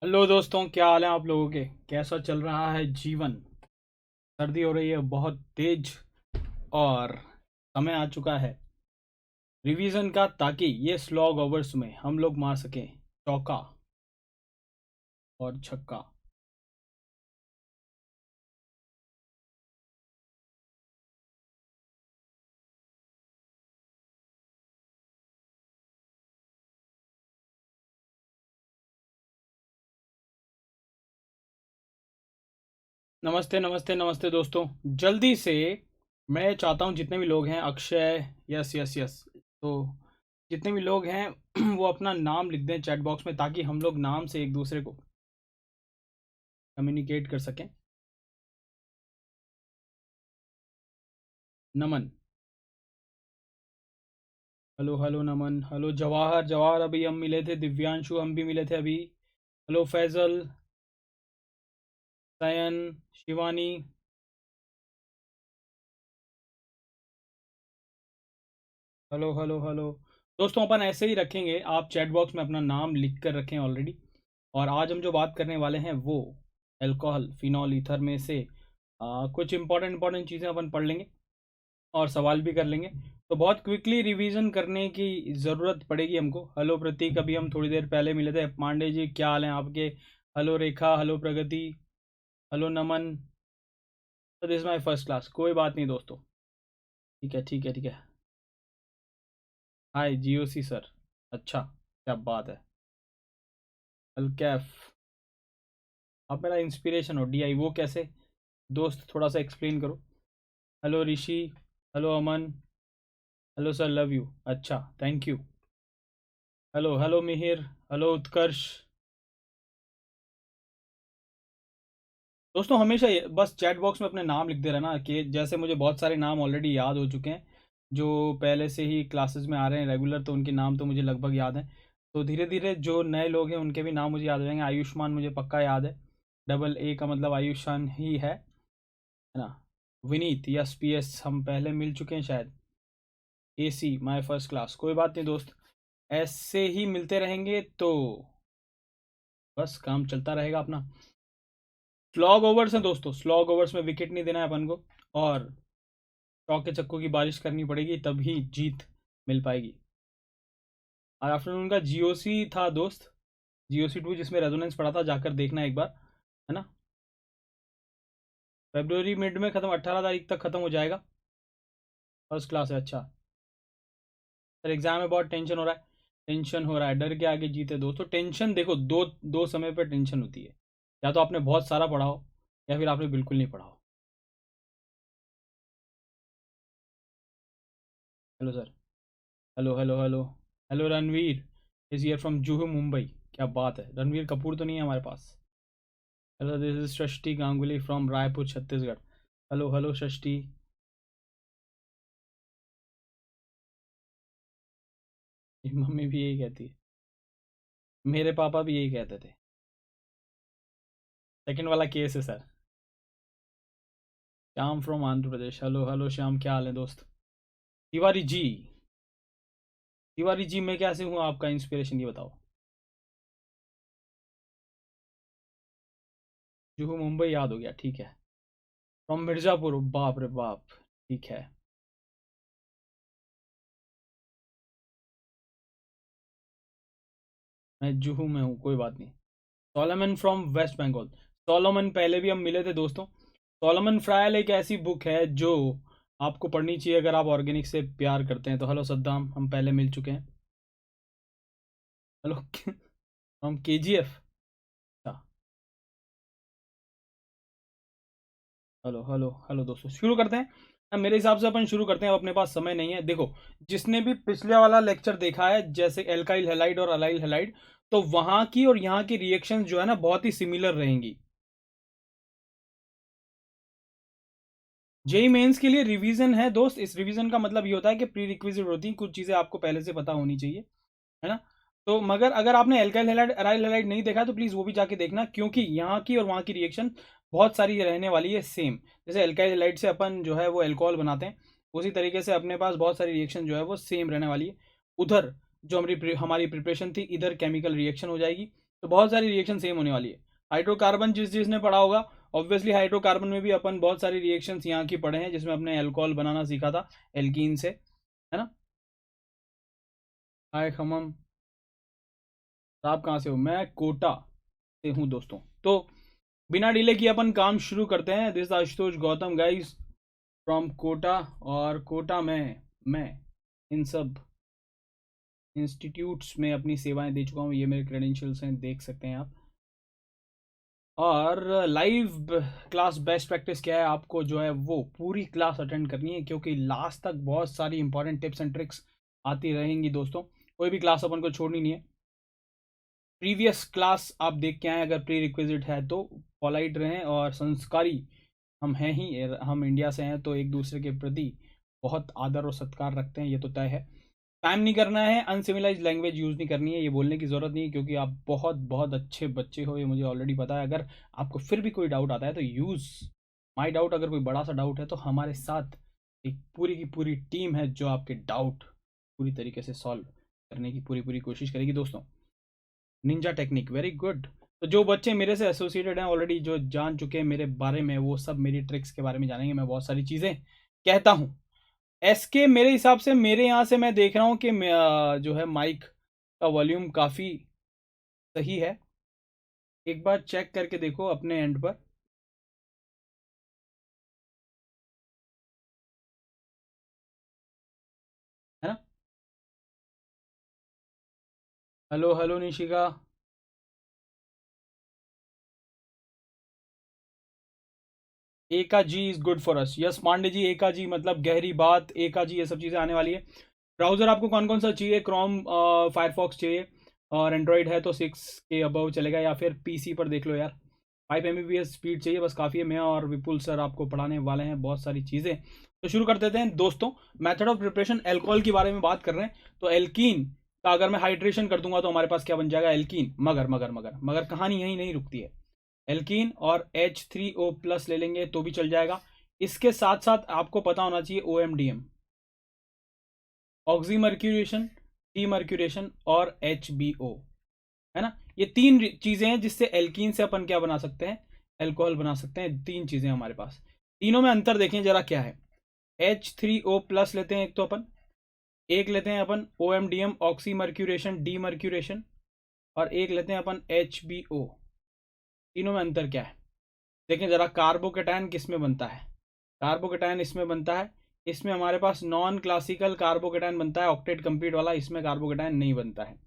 Hello दोस्तों, क्या हाल है आप लोगों के? कैसा चल रहा है जीवन? सर्दी हो रही है बहुत तेज और समय आ चुका है रिवीजन का, ताकि ये स्लॉग ओवर्स में हम लोग मार सकें चौका और छक्का। नमस्ते नमस्ते नमस्ते दोस्तों, जल्दी से मैं चाहता हूँ जितने भी लोग हैं, अक्षय, यस यस यस, तो जितने भी लोग हैं वो अपना नाम लिख दें चैट बॉक्स में, ताकि हम लोग नाम से एक दूसरे को कम्युनिकेट कर सकें। नमन, हेलो हेलो नमन, हेलो जवाहर, जवाहर अभी हम मिले थे, दिव्यांशु हम भी मिले थे अभी। Hello Faizal, Sayan, Shivani. Hello hello hello दोस्तों, अपन ऐसे ही रखेंगे, आप चैट बॉक्स में अपना नाम लिख कर रखें ऑलरेडी। और आज हम जो बात करने वाले हैं वो अल्कोहल, फिनॉल, ईथर में से कुछ इंपॉर्टेंट चीज़ें अपन पढ़ लेंगे और सवाल भी कर लेंगे। तो बहुत क्विकली रिवीजन करने की ज़रूरत पड़ेगी हमको। हेलो प्रतीक, अभी हम थोड़ी देर पहले मिले थे। पांडे जी, क्या हाल हैं आपके? हेलो रेखा, हेलो प्रगति, हेलो नमन। तो दिस माय फर्स्ट क्लास, कोई बात नहीं दोस्तों। ठीक है ठीक है ठीक है। हाय जीओसी सर। अच्छा, क्या बात है। अलकैफ, आप मेरा इंस्पिरेशन हो। डीआई वो कैसे? दोस्त थोड़ा सा एक्सप्लेन करो। Hello Rishi, hello Aman, hello sir, love you. अच्छा, thank you. Hello hello Mihir, hello Utkarsh. दोस्तों हमेशा बस चैट बॉक्स में अपने नाम लिख दे रहा ना, कि जैसे मुझे बहुत सारे नाम ऑलरेडी याद हो चुके हैं जो पहले से ही क्लासेस में आ रहे हैं रेगुलर, तो उनके नाम तो मुझे लगभग याद हैं। तो धीरे धीरे जो नए लोग हैं उनके भी नाम मुझे याद हो जाएंगे। आयुष्मान मुझे पक्का याद है, डबल ए का मतलब आयुष्मान ही है ना। विनीत, यस पी एस, हम पहले मिल चुके हैं शायद। ए सी, माई फर्स्ट क्लास, कोई बात नहीं दोस्त, ऐसे ही मिलते रहेंगे तो बस काम चलता रहेगा अपना। स्लॉग ओवर्स हैं दोस्तों, स्लॉग ओवर्स में विकेट नहीं देना है अपन को, और चौके चक्कों की बारिश करनी पड़ेगी, तभी जीत मिल पाएगी। और आफ्टरनून का जीओसी था दोस्त, जीओसी 2 जिसमें रेजोनेंस पड़ा था, जाकर देखना एक बार, है ना। फेब्रुवरी मिड में खत्म, 18 तारीख तक खत्म हो जाएगा। फर्स्ट क्लास है, अच्छा। सर एग्जाम में बहुत टेंशन हो रहा है। टेंशन हो रहा है, डर के आगे जीते दोस्तों। टेंशन देखो, दो दो समय पर टेंशन होती है। या तो आपने बहुत सारा पढ़ा हो, या फिर आपने बिल्कुल नहीं पढ़ा हो। Hello sir, hello hello hello, hello Ranveer is here from Juhu Mumbai. क्या बात है, रणवीर कपूर तो नहीं है हमारे पास। Hello, this is Shashthi Ganguly from Raipur Chhattisgarh. Hello hello Shashthi. मेरी मम्मी भी यही कहती है, मेरे पापा भी यही कहते थे। सेकंड वाला केस है sir. Shyam from Andhra Pradesh, hello hello Shyam, क्या हाल है दोस्त? तिवारी जी, तिवारी जी मैं कैसे हूँ आपका इंस्पिरेशन, ये बताओ। जुहू मुंबई याद हो गया, ठीक है। फ्रॉम मिर्जापुर, बाप रे बाप, ठीक है। मैं जुहू में हूँ, कोई बात नहीं। Solomon from West Bengal. Solomon पहले भी हम मिले थे दोस्तों। सोलोमन फ्रायल एक ऐसी बुक है जो आपको पढ़नी चाहिए अगर आप ऑर्गेनिक से प्यार करते हैं तो। हेलो सद्दाम, हम पहले मिल चुके हैं। हेलो हम के जी एफ। हेलो हेलो हेलो दोस्तों, शुरू करते हैं। अब मेरे हिसाब से अपन शुरू करते हैं, अब अपने पास समय नहीं है। देखो, जिसने भी पिछले वाला लेक्चर देखा है, जैसे एल्काइल हेलाइड और अलाइल हेलाइड, तो वहां की और यहाँ की रिएक्शन जो है ना, बहुत ही सिमिलर रहेंगी। जेई मेंस के लिए रिवीजन है दोस्त। इस रिवीजन का मतलब ये होता है कि प्री रिक्विजिट होती हैं, कुछ चीजें आपको पहले से पता होनी चाहिए, है ना। तो मगर अगर आपने एल्काइल हैलाइड अराइल हैलाइड नहीं देखा तो प्लीज वो भी जाके देखना, क्योंकि यहाँ की और वहाँ की रिएक्शन बहुत सारी रहने वाली है सेम। जैसे एल्काइल हैलाइड से अपन जो है वो एल्कोहल बनाते हैं, उसी तरीके से अपने पास बहुत सारी रिएक्शन जो है वो सेम रहने वाली है। उधर जो हमारी हमारी प्रिपरेशन थी, इधर केमिकल रिएक्शन हो जाएगी। तो बहुत सारी रिएक्शन सेम होने वाली है। हाइड्रोकार्बन जिसने पढ़ा होगा, ऑब्वियसली हाइड्रोकार्बन में भी अपन बहुत सारी रिएक्शंस यहाँ की पढ़े हैं, जिसमें अपने अल्कोहल बनाना सीखा था एल्कीन से, है ना। हाय खमम, आप कहाँ से हो? मैं कोटा से हूँ दोस्तों। तो बिना डिले किए अपन काम शुरू करते हैं। This Ashutosh Gautam guys from Kota, और कोटा में मैं इन सब इंस्टीट्यूट्स में अपनी सेवाएं दे चुका हूँ। ये मेरे क्रेडेंशियल्स हैं, देख सकते हैं आप। और लाइव क्लास बेस्ट प्रैक्टिस क्या है, आपको जो है वो पूरी क्लास अटेंड करनी है, क्योंकि लास्ट तक बहुत सारी इंपॉर्टेंट टिप्स एंड ट्रिक्स आती रहेंगी दोस्तों। कोई भी क्लास अपन को छोड़नी नहीं है। प्रीवियस क्लास आप देख के आए, अगर प्री रिक्विजिट है तो पॉलाइट रहें और संस्कारी। हम हैं ही, हम इंडिया से हैं, तो एक दूसरे के प्रति बहुत आदर और सत्कार रखते हैं, ये तो तय है। टाइम नहीं करना है, अनसिविलाइज लैंग्वेज यूज़ नहीं करनी है, ये बोलने की ज़रूरत नहीं है, क्योंकि आप बहुत बहुत अच्छे बच्चे हो, ये मुझे ऑलरेडी पता है। अगर आपको फिर भी कोई डाउट आता है तो यूज़ माई डाउट। अगर कोई बड़ा सा डाउट है तो हमारे साथ एक पूरी की पूरी टीम है जो आपके डाउट पूरी तरीके से सॉल्व करने की पूरी पूरी कोशिश करेगी दोस्तों। Ninja technique, very good. तो जो बच्चे मेरे से एसोसिएटेड हैं ऑलरेडी, जो जान चुके हैं मेरे बारे में, वो सब मेरी ट्रिक्स के बारे में जानेंगे। मैं बहुत सारी चीज़ें कहता हूँ। एसके मेरे हिसाब से, मेरे यहाँ से मैं देख रहा हूँ कि जो है माइक का वॉल्यूम काफ़ी सही है। एक बार चेक करके देखो अपने एंड पर, है ना। Hello hello Nishika. ए का G is good for us, Yash Pandey ji. A का जी मतलब गहरी बात, ए का जी, ये सब चीज़ें आने वाली है। ब्राउज़र आपको कौन कौन सा चाहिए? क्रोम, फायरफॉक्स चाहिए, और एंड्रॉयड है तो 6 के अबव चलेगा, या फिर पीसी पर देख लो यार। 5 Mbps स्पीड चाहिए, बस काफ़ी है। मैं और विपुल सर आपको पढ़ाने वाले हैं बहुत सारी चीज़ें। तो शुरू कर देते हैं दोस्तों। मेथड ऑफ प्रिपरेशन, एल्कोहल के बारे में बात कर रहे हैं। तो एल्कीन का अगर मैं हाइड्रेशन कर दूंगा तो हमारे पास क्या बन जाएगा? एल्कीन। मगर मगर मगर मगर कहानी यहीं नहीं रुकती है। एल्कीन और H3O+ ले लेंगे तो भी चल जाएगा। इसके साथ साथ आपको पता होना चाहिए OMDM, ऑक्सीमर्क्यूरेशन, डीमर्क्यूरेशन और HBO, है ना। ये 3 चीज़ें हैं जिससे एल्कीन से अपन क्या बना सकते हैं? एल्कोहल बना सकते हैं। 3 चीज़ें हमारे पास। तीनों में अंतर देखें जरा क्या है। H3O+ लेते हैं एक तो अपन, एक लेते हैं अपन OMDM, ऑक्सीमर्क्यूरेशन, डीमर्क्यूरेशन, और एक लेते हैं अपन HBO। तीनों में अंतर क्या है देखें जरा। कार्बोकेटायन किस में बनता है? कार्बोकेटायन इसमें बनता है। इसमें हमारे पास नॉन क्लासिकल कार्बोकेटायन बनता है, ऑक्टेट कंप्लीट वाला। इसमें कार्बोकेटायन नहीं बनता है।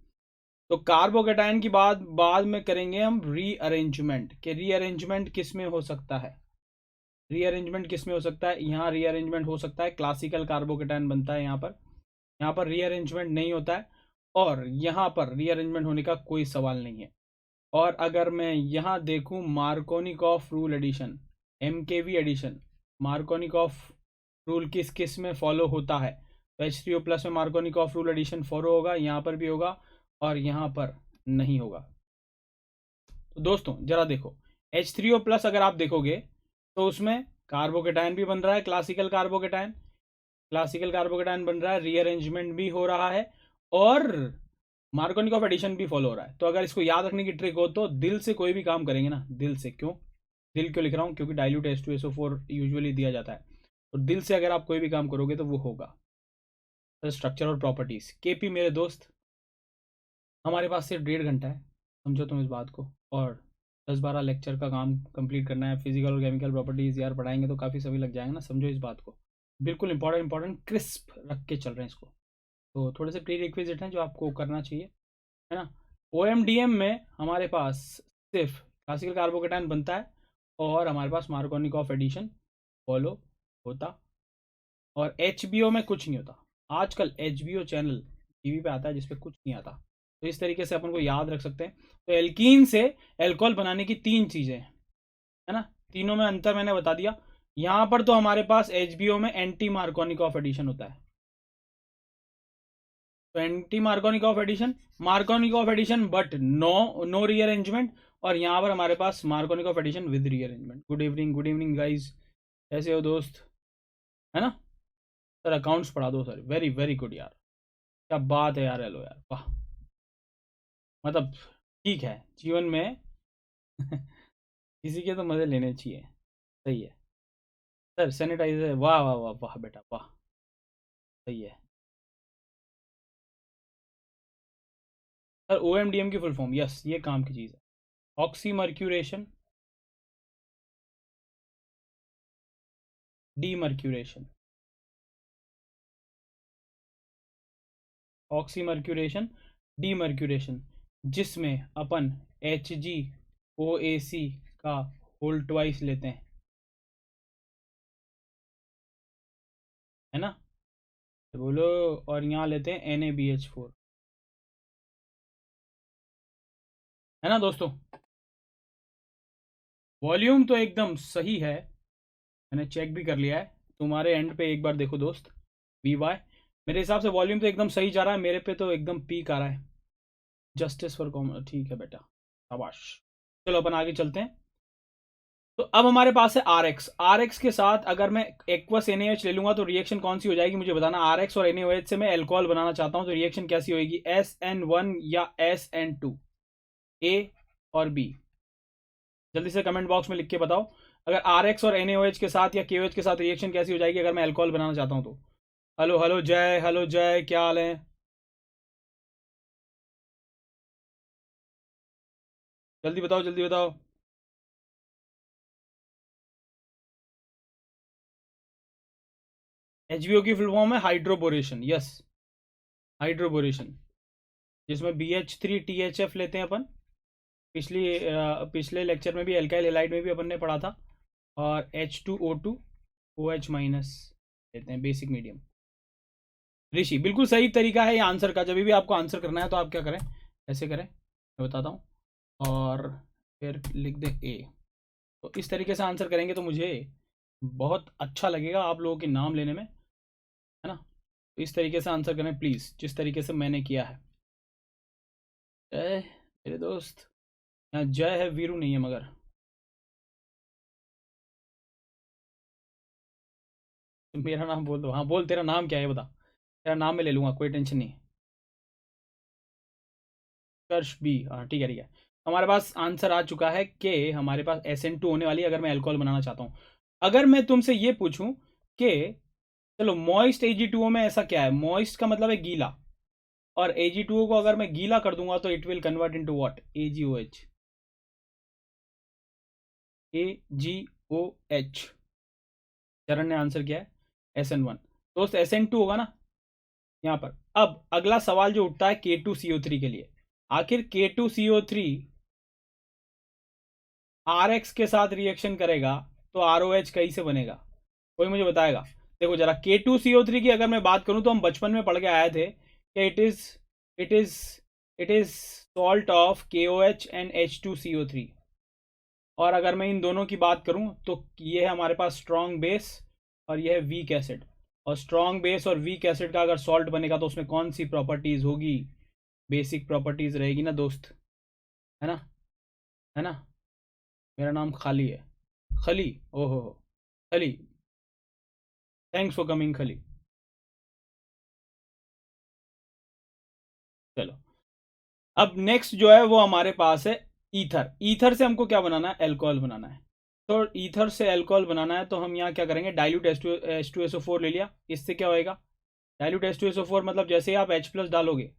तो कार्बोकेटायन की बात बाद में करेंगे हम। रीअरेंजमेंट के, रीअरेंजमेंट किस में हो सकता है? रीअरेंजमेंट किस में हो सकता है? यहाँ रीअरेंजमेंट हो सकता है, क्लासिकल कार्बोकेटायन बनता है यहाँ पर रीअरेंजमेंट नहीं होता है, और यहाँ पर रीअरेंजमेंट होने का कोई सवाल नहीं है। और अगर मैं यहाँ देखूँ Markovnikov rule addition, MKV addition, Markovnikov rule किस किस में फॉलो होता है? तो H3O+ में मार्कोनिकॉफ रूल एडिशन फॉलो होगा, यहाँ पर भी होगा, और यहाँ पर नहीं होगा। तो दोस्तों जरा देखो, H3O+ अगर आप देखोगे तो उसमें कार्बोकेटायन भी बन रहा है, क्लासिकल कार्बोकेटायन, क्लासिकल कार्बोकेटायन बन रहा है, रीअरेंजमेंट भी हो रहा है, और मार्कोनिकॉफ एडिशन भी फॉलो हो रहा है। तो अगर इसको याद रखने की ट्रिक हो तो दिल से कोई भी काम करेंगे ना, दिल से। क्यों दिल क्यों लिख रहा हूँ? क्योंकि डाइल्यूट H2SO4 यूजुअली दिया जाता है। तो दिल से अगर आप कोई भी काम करोगे तो वो होगा। स्ट्रक्चर और प्रॉपर्टीज, KP मेरे दोस्त, हमारे पास सिर्फ 1.5 घंटा है, समझो तुम इस बात को, और 10-12 लेक्चर का काम कंप्लीट करना है। फिजिकल और केमिकल प्रॉपर्टीज यार पढ़ाएंगे तो काफ़ी समय लग जाएगा ना, समझो इस बात को। बिल्कुल इंपॉर्टेंट क्रिस्प रख के चल रहे हैं इसको। तो थोड़े से प्री रिक्विजिट हैं जो आपको करना चाहिए, है ना। OMDM में हमारे पास सिर्फ क्लासिकल कार्बोकेटायन बनता है, और हमारे पास मार्कोनिकॉफ एडिशन फॉलो होता, और HBO में कुछ नहीं होता। आजकल HBO चैनल टीवी पे आता है जिसपे कुछ नहीं आता। तो इस तरीके से अपन को याद रख सकते हैं। तो एल्कीन से एल्कोहल बनाने की 3 चीज़ें हैं, है ना। तीनों में अंतर मैंने बता दिया। यहाँ पर तो हमारे पास HBO में एंटी मार्कोनिकॉफ एडिशन होता है। तो anti Markovnikov addition but no rearrangement, और यहाँ पर हमारे पास Markovnikov addition with rearrangement. Good evening guys, कैसे हो दोस्त, है ना। सर अकाउंट्स पढ़ा दो सर, वेरी वेरी गुड यार, क्या बात है यार। हेलो यार, वाह, मतलब ठीक है, जीवन में किसी के तो मज़े लेने चाहिए। सही है सर, सैनिटाइजर, वाह वाह वाह वाह बेटा वाह। सही है सर, OMDM की फुल फॉर्म, यस ये काम की चीज़ है। Oxymercuration, demercuration. ऑक्सीमर्क्यूरेशन, डीमर्क्यूरेशन, जिसमें अपन HgOAc का होल ट्वाइस लेते हैं, है ना, तो बोलो। और यहाँ लेते हैं NaBH4, है ना दोस्तों। वॉल्यूम तो एकदम सही है, मैंने चेक भी कर लिया है। तुम्हारे एंड पे एक बार देखो दोस्त, VY, मेरे हिसाब से वॉल्यूम तो एकदम सही जा रहा है, मेरे पे तो एकदम पीक आ रहा है। जस्टिस फॉर कॉमन, ठीक है बेटा, शाबाश। चलो अपन आगे चलते हैं। तो अब हमारे पास है RX के साथ अगर मैं एक्वस NaOH ले लूंगा तो रिएक्शन कौन सी हो जाएगी मुझे बताना। RX और NaOH से मैं अल्कोहल बनाना चाहता हूं, तो रिएक्शन कैसी होगी, SN1 या SN2, A और B? जल्दी से कमेंट बॉक्स में लिख के बताओ, अगर RX और NaOH के साथ या KOH के साथ रिएक्शन कैसी हो जाएगी अगर मैं अल्कोहल बनाना चाहता हूं तो। हेलो हेलो जय, हेलो जय, क्या हाल है? जल्दी बताओ जल्दी बताओ। HBO की फुल फॉर्म है हाइड्रोबोरेशन, यस, हाइड्रोबोरेशन, जिसमें BH3THF लेते हैं अपन। पिछले लेक्चर में भी एल्काइल हेलाइड में भी अपन ने पढ़ा था। और H2O2 OH माइनस लेते हैं, बेसिक मीडियम। ऋषि, बिल्कुल सही तरीका है ये आंसर का। जब भी आपको आंसर करना है तो आप क्या करें, ऐसे करें, मैं बताता हूँ, और फिर लिख दें A। तो इस तरीके से आंसर करेंगे तो मुझे बहुत अच्छा लगेगा आप लोगों के नाम लेने में, है ना। तो इस तरीके से आंसर करें प्लीज़, जिस तरीके से मैंने किया है। जय मेरे दोस्त, यहाँ जय है, वीरू नहीं है मगर। मेरा नाम बोल दो, हाँ बोल, तेरा नाम क्या है बता, तेरा नाम मैं ले लूँगा, कोई टेंशन नहीं। कर्ष बी, हाँ ठीक है ठीक है। हमारे पास आंसर आ चुका है कि हमारे पास SN2 होने वाली है अगर मैं अल्कोहल बनाना चाहता हूँ। अगर मैं तुमसे ये पूछूं कि चलो मॉइस्ट AgO में ऐसा क्या है, मॉइस्ट का मतलब है गीला, और AgO को अगर मैं गीला कर दूंगा तो it will convert into what, AgOH, AgOH। चरण ने आंसर किया है SN1, दोस्त SN2 होगा ना यहाँ पर। अब अगला सवाल जो उठता है K2CO3 के लिए, आखिर K2CO3 RX के साथ रिएक्शन करेगा तो ROH कहीं से बनेगा, कोई मुझे बताएगा। देखो जरा, K2CO3 की अगर मैं बात करूं तो हम बचपन में पढ़ के आए थे कि it is it is salt of KOH and H2CO3। और अगर मैं इन दोनों की बात करूं तो ये है हमारे पास स्ट्रॉन्ग बेस और ये है वीक एसिड। और स्ट्रॉन्ग बेस और वीक एसिड का अगर सॉल्ट बनेगा तो उसमें कौन सी प्रॉपर्टीज होगी, बेसिक प्रॉपर्टीज रहेगी ना दोस्त, है ना, है ना। मेरा नाम खाली है, खली, ओहो, खली, थैंक्स फॉर कमिंग खली। चलो, अब नेक्स्ट जो है वो हमारे पास है ईथर। ईथर से हमको क्या बनाना है, अल्कोहल बनाना है। तो ईथर से अल्कोहल बनाना है तो हम यहाँ क्या करेंगे, डाइल्यूट H2SO4 ले लिया। इससे क्या होएगा, डाइल्यूट H2SO4 मतलब जैसे ही आप H+ डालोगे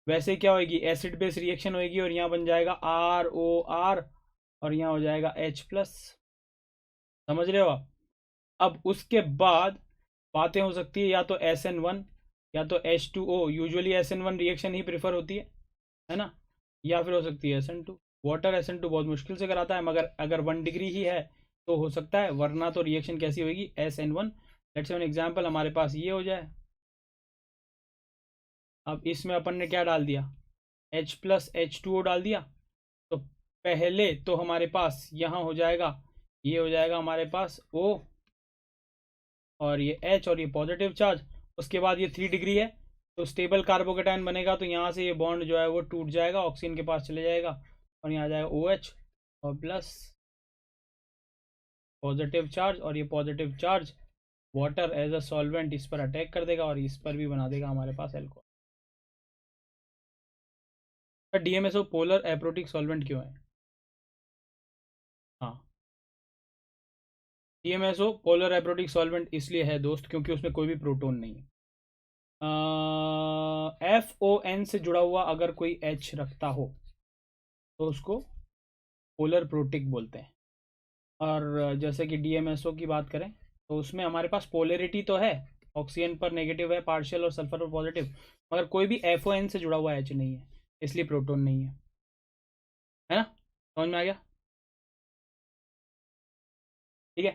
वैसे ही क्या होगी, एसिड बेस रिएक्शन होगी, और यहाँ बन जाएगा ROR, और यहाँ हो जाएगा H+। समझ रहे हो आप। अब उसके बाद बातें हो सकती है या तो SN1 या तो H2O, यूजुअली SN1 रिएक्शन ही प्रेफर होती है ना, या फिर हो सकती है SN2। वाटर SN2 बहुत मुश्किल से कराता है, मगर अगर 1 डिग्री ही है तो हो सकता है, वरना तो रिएक्शन कैसी होगी, SN1। लेट्स से एग्जांपल हमारे पास ये हो जाए। अब इसमें अपन ने क्या डाल दिया, H+H2O डाल दिया। तो पहले तो हमारे पास यहाँ हो जाएगा, ये हो जाएगा हमारे पास O, और ये H, और ये पॉजिटिव चार्ज। उसके बाद ये 3 डिग्री है तो स्टेबल कार्बोकेटाइन बनेगा, तो यहाँ से ये बॉन्ड जो है वो टूट जाएगा, ऑक्सीजन के पास चले जाएगा, और यहाँ आ जाएगा OH और प्लस पॉजिटिव चार्ज, और ये positive charge water as a solvent इस पर अटैक कर देगा और इस पर भी बना देगा हमारे पास एल्कोहल। तो DMSO पोलर एप्रोटिक सॉल्वेंट क्यों है? हाँ, DMSO पोलर एप्रोटिक सॉल्वेंट इसलिए है दोस्त क्योंकि उसमें कोई भी प्रोटोन नहीं है। FON से जुड़ा हुआ अगर कोई H रखता हो तो उसको पोलर प्रोटिक बोलते हैं। और जैसे कि DMSO की बात करें तो उसमें हमारे पास पोलरिटी तो है, ऑक्सीजन पर नेगेटिव है पार्शियल और सल्फर पर पॉजिटिव, मगर कोई भी FON से जुड़ा हुआ H नहीं है, इसलिए प्रोटोन नहीं है ना? समझ में आ गया? ठीक है,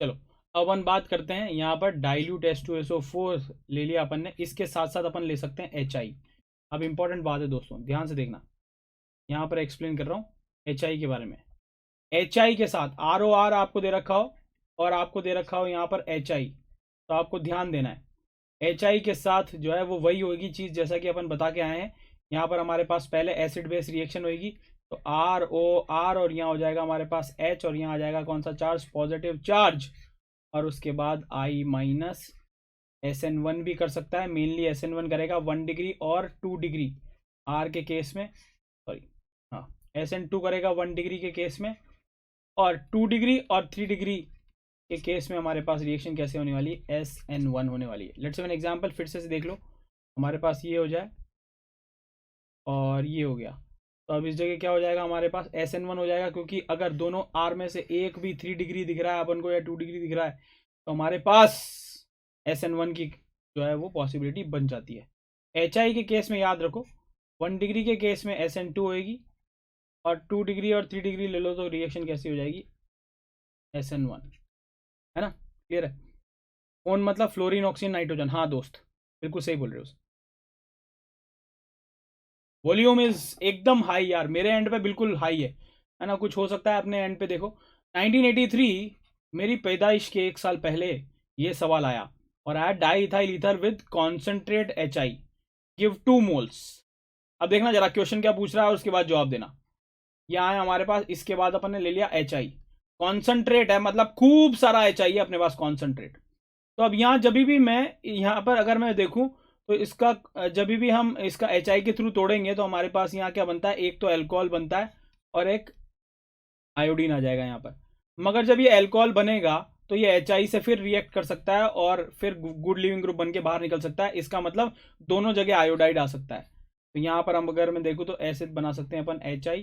चलो अब अपन बात करते हैं यहाँ पर डाइल्यूट H2SO4 ले लिया अपन ने, इसके साथ साथ अपन ले सकते हैं HI। अब इंपॉर्टेंट बात है दोस्तों, ध्यान से देखना, यहाँ पर एक्सप्लेन कर रहा हूँ HI के बारे में। HI के साथ ROR आपको दे रखा हो और आपको दे रखा हो यहाँ पर HI, तो आपको ध्यान देना है HI के साथ जो है वो वही होगी चीज़ जैसा कि अपन बता के आए हैं। यहाँ पर हमारे पास पहले एसिड बेस रिएक्शन होगी, तो ROR और यहाँ हो जाएगा हमारे पास H और यहाँ आ जाएगा कौन सा चार्ज, पॉजिटिव चार्ज, और उसके बाद I माइनस SN1 भी कर सकता है, मेनली SN1 करेगा 1 डिग्री और 2 डिग्री R के केस में, सॉरी हाँ SN2 करेगा 1 डिग्री के केस में, और 2 डिग्री और 3 डिग्री के केस में हमारे पास रिएक्शन कैसे होने वाली है, SN1 होने वाली है। लेट्स से एन एग्जांपल फिर से देख लो, हमारे पास ये हो जाए और ये हो गया, तो अब इस जगह क्या हो जाएगा हमारे पास SN1 हो जाएगा, क्योंकि अगर दोनों R में से एक भी 3 डिग्री दिख रहा है अपन को या 2 डिग्री दिख रहा है तो हमारे पास SN1 की जो है वो पॉसिबिलिटी बन जाती है। HI के केस में याद रखो 1 डिग्री के केस में SN2 होएगी और 2 डिग्री और 3 डिग्री ले लो तो रिएक्शन कैसी हो जाएगी, SN1, है ना? क्लियर है? कौन मतलब फ्लोरीन ऑक्सीजन नाइट्रोजन, हाँ दोस्त बिल्कुल सही बोल रहे हो। वॉल्यूम इज एकदम हाई यार, मेरे एंड पे बिल्कुल हाई है ना? कुछ हो सकता है अपने एंड पे। देखो 1983 मेरी पैदाइश के 1 साल पहले ये सवाल आया और आया di ethyl ether with concentrate HI give 2 moles. अब देखना जरा क्वेश्चन क्या पूछ रहा है और उसके बाद जवाब देना। ये आया हमारे पास, इसके बाद अपन ने ले लिया HI, कॉन्सेंट्रेट है मतलब खूब सारा HI है अपने पास कॉन्सेंट्रेट। तो अब यहाँ जब भी मैं यहाँ पर अगर मैं देखूं तो इसका जब भी हम इसका HI के थ्रू तोड़ेंगे तो हमारे पास यहाँ क्या बनता है, एक तो अल्कोहल बनता है और एक आयोडीन आ जाएगा यहाँ पर। मगर जब ये अल्कोहल बनेगा तो ये HI से फिर रिएक्ट कर सकता है और फिर गुड लिविंग ग्रुप बन के बाहर निकल सकता है। इसका मतलब दोनों जगह आयोडाइड आ सकता है। तो यहाँ पर हम अगर मैं देखूँ तो एसिड बना सकते हैं अपन HI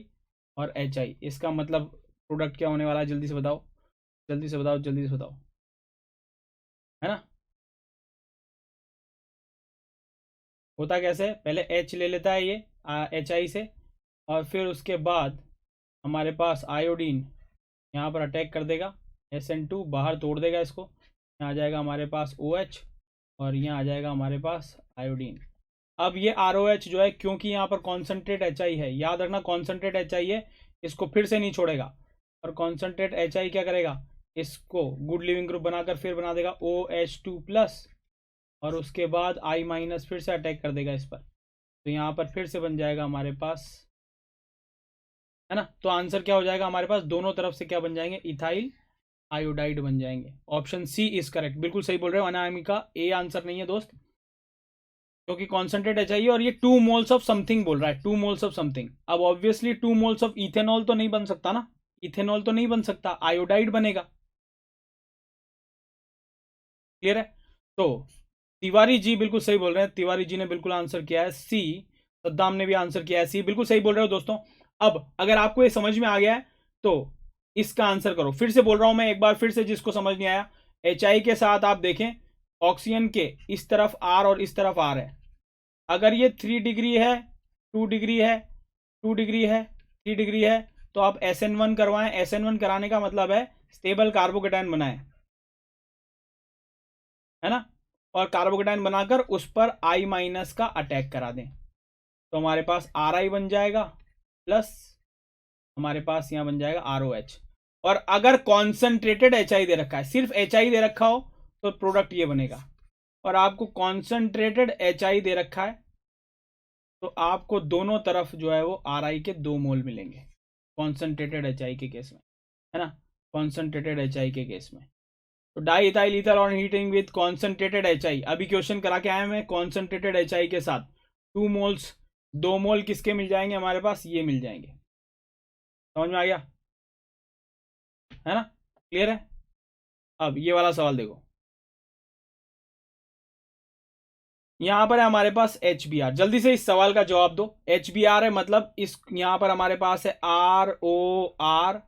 और HI। इसका मतलब प्रोडक्ट क्या होने वाला है, जल्दी से बताओ, जल्दी से बताओ, जल्दी से बताओ, है ना? होता कैसे, पहले H ले लेता है ये HI से और फिर उसके बाद हमारे पास आयोडीन यहाँ पर अटैक कर देगा, SN2 बाहर तोड़ देगा इसको, यहाँ आ जाएगा हमारे पास OH और यहाँ आ जाएगा हमारे पास आयोडीन। अब ये ROH जो है क्योंकि यहाँ पर कॉन्सेंट्रेट HI है, याद रखना कॉन्सेंट्रेट HI है, इसको फिर से नहीं छोड़ेगा और कॉन्सेंट्रेट HI क्या करेगा, इसको गुड लिविंग ग्रुप बनाकर फिर बना देगा OH2+ और उसके बाद I माइनस फिर से अटैक कर देगा इस पर, तो यहाँ पर फिर से बन जाएगा हमारे पास, है ना? तो आंसर क्या हो जाएगा हमारे पास, दोनों तरफ से क्या बन जाएंगे, इथाइल आयोडाइड बन जाएंगे। ऑप्शन सी इज करेक्ट, बिल्कुल सही बोल रहे हो अनामिका, ए आंसर नहीं है दोस्त, क्योंकि कॉन्सेंट्रेट है चाहिए और ये 2 मोल्स ऑफ समथिंग बोल रहा है, 2 मोल्स ऑफ समथिंग। अब ऑब्वियसली 2 मोल्स ऑफ इथेनॉल तो नहीं बन सकता ना, इथेनॉल तो नहीं बन सकता, आयोडाइड बनेगा। क्लियर है? तो तिवारी जी बिल्कुल सही बोल रहे हैं, तिवारी जी ने बिल्कुल आंसर किया है सी। सद्दाम ने भी आंसर किया है सी, बिल्कुल सही बोल रहे हो दोस्तों। अब अगर आपको ये समझ में आ गया है तो इसका आंसर करो। फिर से बोल रहा हूं मैं एक बार फिर से, जिसको समझ नहीं आया, HI के साथ आप देखें ऑक्सीजन के इस तरफ R और इस तरफ R है, अगर ये 3 डिग्री है, 2 डिग्री है, 2 डिग्री है, 3 डिग्री है, तो आप SN1 करवाएं। SN1 कराने का मतलब है स्टेबल कार्बोकेटाइन बनाएं, है ना? और कार्बोकेटाइन बनाकर उस पर I माइनस का अटैक करा दें, तो हमारे पास RI बन जाएगा प्लस हमारे पास यहाँ बन जाएगा ROH। और अगर कॉन्सेंट्रेटेड HI दे रखा है, सिर्फ HI दे रखा हो तो प्रोडक्ट ये बनेगा, और आपको कॉन्सेंट्रेटेड HI दे रखा है तो आपको दोनों तरफ जो है वो RI के 2 मोल मिलेंगे कॉन्सेंट्रेटेड HI के केस में, है ना? कॉन्सेंट्रेटेड HI के केस में तो di ethyl ether on heating with concentrated HI। अभी क्वेश्चन करा के आए मैं, कॉन्सेंट्रेटेड HI के साथ 2 मोल्स 2 मोल किसके मिल जाएंगे हमारे पास, ये मिल जाएंगे। समझ में आ गया है ना, क्लियर है। अब ये वाला सवाल देखो, यहां पर है हमारे पास HBr, जल्दी से इस सवाल का जवाब दो। HBr है मतलब इस यहां पर हमारे पास है ROR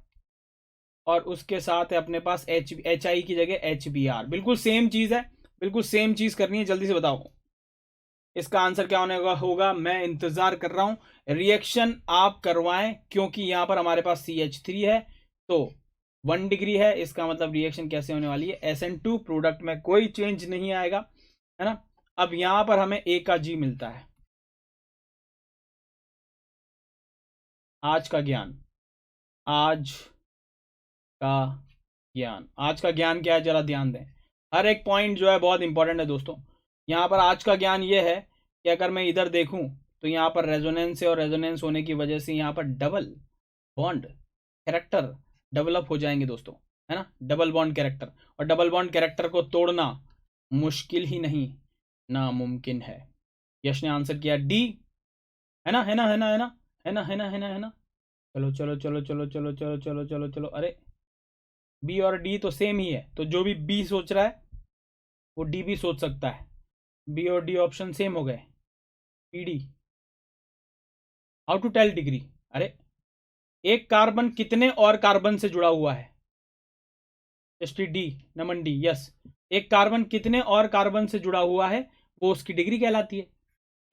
और उसके साथ है अपने पास HI की जगह HBr, बिल्कुल सेम चीज है, बिल्कुल सेम चीज करनी है। जल्दी से बताओ इसका आंसर क्या होने होगा, मैं इंतजार कर रहा हूं। रिएक्शन आप करवाएं क्योंकि यहां पर हमारे पास CH3 है तो 1 डिग्री है, इसका मतलब रिएक्शन कैसे होने वाली है, SN2 प्रोडक्ट में कोई चेंज नहीं आएगा, है ना। अब यहां पर हमें A का G मिलता है। आज का ज्ञान, आज का आज का ज्ञान क्या है, जरा ध्यान दें। हर एक पॉइंट जो है बहुत इंपॉर्टेंट है दोस्तों। यहाँ पर आज का ज्ञान ये है कि अगर मैं इधर देखूं तो यहाँ पर रेजोनेंस है और रेजोनेंस होने की वजह से यहाँ पर डबल बॉन्ड कैरेक्टर डेवलप हो जाएंगे दोस्तों, है ना, डबल बॉन्ड कैरेक्टर। और डबल बॉन्ड कैरेक्टर को तोड़ना मुश्किल ही नहीं नामुमकिन है। यश ने आंसर किया डी, है ना, है ना, है ना, है ना, है ना, है ना, है ना, है ना। चलो चलो चलो चलो चलो चलो चलो चलो चलो, अरे बी और डी तो सेम ही है, तो जो भी बी सोच रहा है वो डी भी सोच सकता है। बी और डी ऑप्शन सेम हो गए। PD, how to tell degree, अरे एक कार्बन कितने और कार्बन से जुड़ा हुआ है, डी, नमन डी, यस। एक कार्बन कितने और कार्बन से जुड़ा हुआ है वो उसकी डिग्री कहलाती है।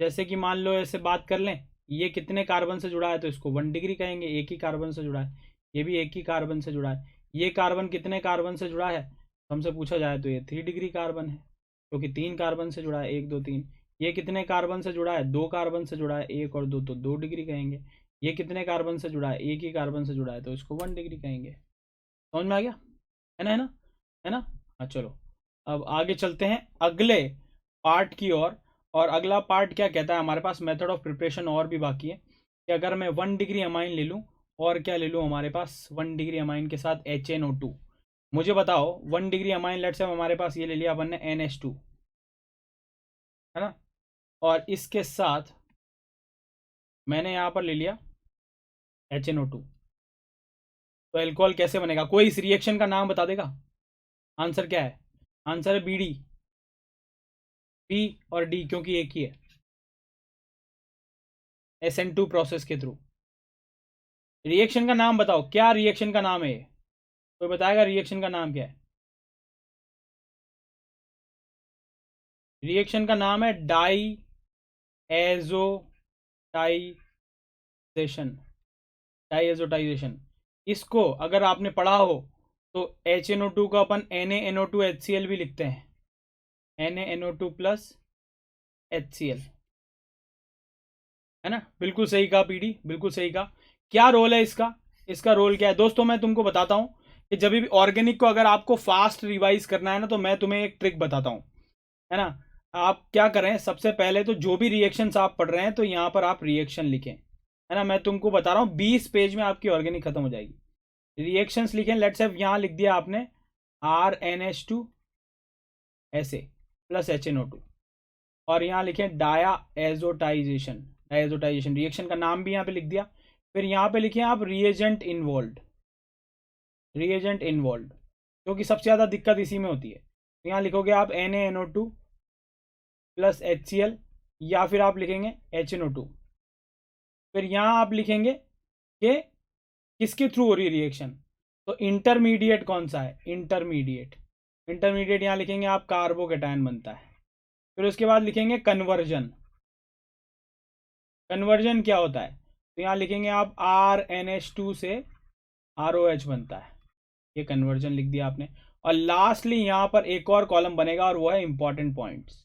जैसे कि मान लो ऐसे बात कर लें, ये कितने कार्बन से जुड़ा है तो इसको 1 डिग्री कहेंगे, एक ही कार्बन से जुड़ा है। ये भी एक ही कार्बन से जुड़ा है। ये कार्बन कितने कार्बन से जुड़ा है तो हमसे पूछा जाए तो ये 3 डिग्री कार्बन है, क्योंकि 3 कार्बन से जुड़ा है, 1 2 3। ये कितने कार्बन से जुड़ा है, 2 कार्बन से जुड़ा है, 1 और 2 तो 2 डिग्री कहेंगे। ये कितने कार्बन से जुड़ा है, एक ही कार्बन से जुड़ा है तो इसको 1 डिग्री कहेंगे। समझ में आ गया, है ना, है ना, है ना। हाँ चलो अब आगे चलते हैं अगले पार्ट की ओर। और अगला पार्ट क्या कहता है, हमारे पास मेथड ऑफ प्रिपरेशन और भी बाकी है कि अगर मैं 1 डिग्री अमाइन ले लूँ और क्या ले लूँ, हमारे पास 1 डिग्री अमाइन के साथ HNO2। मुझे बताओ 1 डिग्री अमाइन, लेट्स से हमारे पास ये ले लिया अपन ने NH2, है ना, और इसके साथ मैंने यहाँ पर ले लिया HNO2, तो एल्कोहल कैसे बनेगा, कोई इस रिएक्शन का नाम बता देगा। आंसर क्या है, आंसर है BD, बी और डी क्योंकि एक ही है, SN2 प्रोसेस के थ्रू। रिएक्शन का नाम बताओ, क्या रिएक्शन का नाम है ये, कोई बताएगा रिएक्शन का नाम क्या है। रिएक्शन का नाम है डाई एजोटाइजेशन, डाई एजोटाइजेशन। इसको अगर आपने पढ़ा हो तो HNO2 को अपन NaNO2HCl भी लिखते हैं, NaNO2 प्लस HCl, है ना। बिल्कुल सही कहा पीडी, बिल्कुल सही कहा। क्या रोल है इसका, इसका रोल क्या है दोस्तों, मैं तुमको बताता हूं कि जब भी ऑर्गेनिक को अगर आपको फास्ट रिवाइज करना है ना तो मैं तुम्हें एक ट्रिक बताता हूं, है ना। आप क्या करें, सबसे पहले तो जो भी रिएक्शंस आप पढ़ रहे हैं तो यहां पर आप रिएक्शन लिखें, है ना। मैं तुमको बता रहा हूं 20 पेज में आपकी ऑर्गेनिक खत्म हो जाएगी। रिएक्शंस लिखें, लेट्स से यहां लिख दिया आपने RNH2 ऐसे प्लस HNO2 और यहाँ लिखें डाया एजोटाइजेशन, डायजोटाइजेशन रिएक्शन का नाम भी यहाँ पे लिख दिया। फिर यहाँ पे लिखें आप रिएजेंट इन्वॉल्व, रिएजेंट इन्वॉल्व, क्योंकि सबसे ज़्यादा दिक्कत इसी में होती है। तो यहाँ लिखोगे आप NaNO2 प्लस HCl या फिर आप लिखेंगे HNO2। फिर यहाँ आप लिखेंगे कि किसके थ्रू हो रही है रिएक्शन, तो इंटरमीडिएट कौन सा है, इंटरमीडिएट, इंटरमीडिएट यहाँ लिखेंगे आप कार्बोकेटायन बनता है। फिर उसके बाद लिखेंगे कन्वर्जन, कन्वर्जन क्या होता है तो यहाँ लिखेंगे आप RNH2 से ROH बनता है, ये कन्वर्जन लिख दिया आपने। और लास्टली यहाँ पर एक और कॉलम बनेगा और वो है इंपॉर्टेंट पॉइंट्स।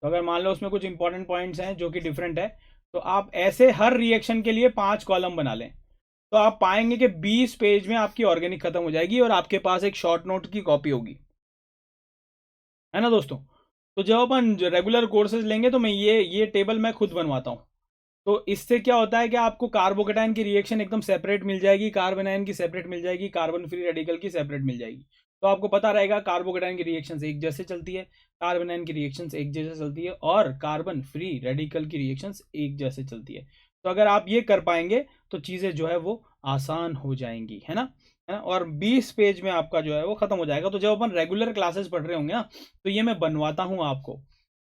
तो अगर मान लो उसमें कुछ इंपॉर्टेंट पॉइंट्स हैं जो कि डिफरेंट है तो आप ऐसे हर रिएक्शन के लिए 5 कॉलम बना लें, तो आप पाएंगे कि 20 पेज में आपकी ऑर्गेनिक खत्म हो जाएगी और आपके पास एक शॉर्ट नोट की कॉपी होगी, है ना दोस्तों। तो जब अपन रेगुलर कोर्सेज लेंगे तो मैं ये टेबल मैं खुद बनवाता हूँ, तो इससे क्या होता है कि आपको कार्बोकेटाइन की रिएक्शन एकदम सेपरेट मिल जाएगी, कार्बोनाइन की सेपरेट मिल जाएगी, कार्बन फ्री रेडिकल की सेपरेट मिल जाएगी। तो आपको पता रहेगा कार्बोकेटाइन की रिएक्शंस एक जैसे चलती है, कार्बन आयन की रिएक्शंस एक जैसे चलती है, और कार्बन फ्री रेडिकल की रिएक्शंस एक जैसे चलती है। तो अगर आप ये कर पाएंगे तो चीज़ें जो है वो आसान हो जाएंगी, है ना, है ना। और 20 पेज में आपका जो है वो खत्म हो जाएगा। तो जब अपन रेगुलर क्लासेस पढ़ रहे होंगे ना, तो ये मैं बनवाता हूँ आपको,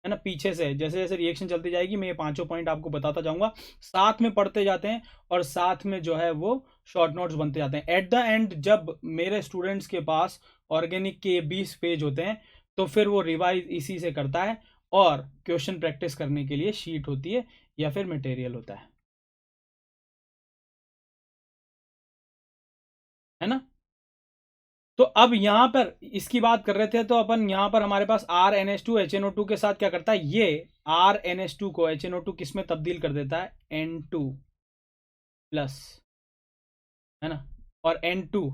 है ना, पीछे से जैसे जैसे रिएक्शन चलती जाएगी मैं ये पांचों पॉइंट आपको बताता जाऊंगा, साथ में पढ़ते जाते हैं और साथ में जो है वो शॉर्ट नोट्स बनते जाते हैं। एट द एंड जब मेरे स्टूडेंट्स के पास ऑर्गेनिक के 20 पेज होते हैं तो फिर वो रिवाइज इसी से करता है, और क्वेश्चन प्रैक्टिस करने के लिए शीट होती है या फिर मटेरियल होता है ना। तो अब यहां पर इसकी बात कर रहे थे, तो अपन यहां पर हमारे पास RnH2 HNO2 के साथ क्या करता है, ये RnH2 को HNO2 किस में तब्दील कर देता है, N2 प्लस, है ना। और N2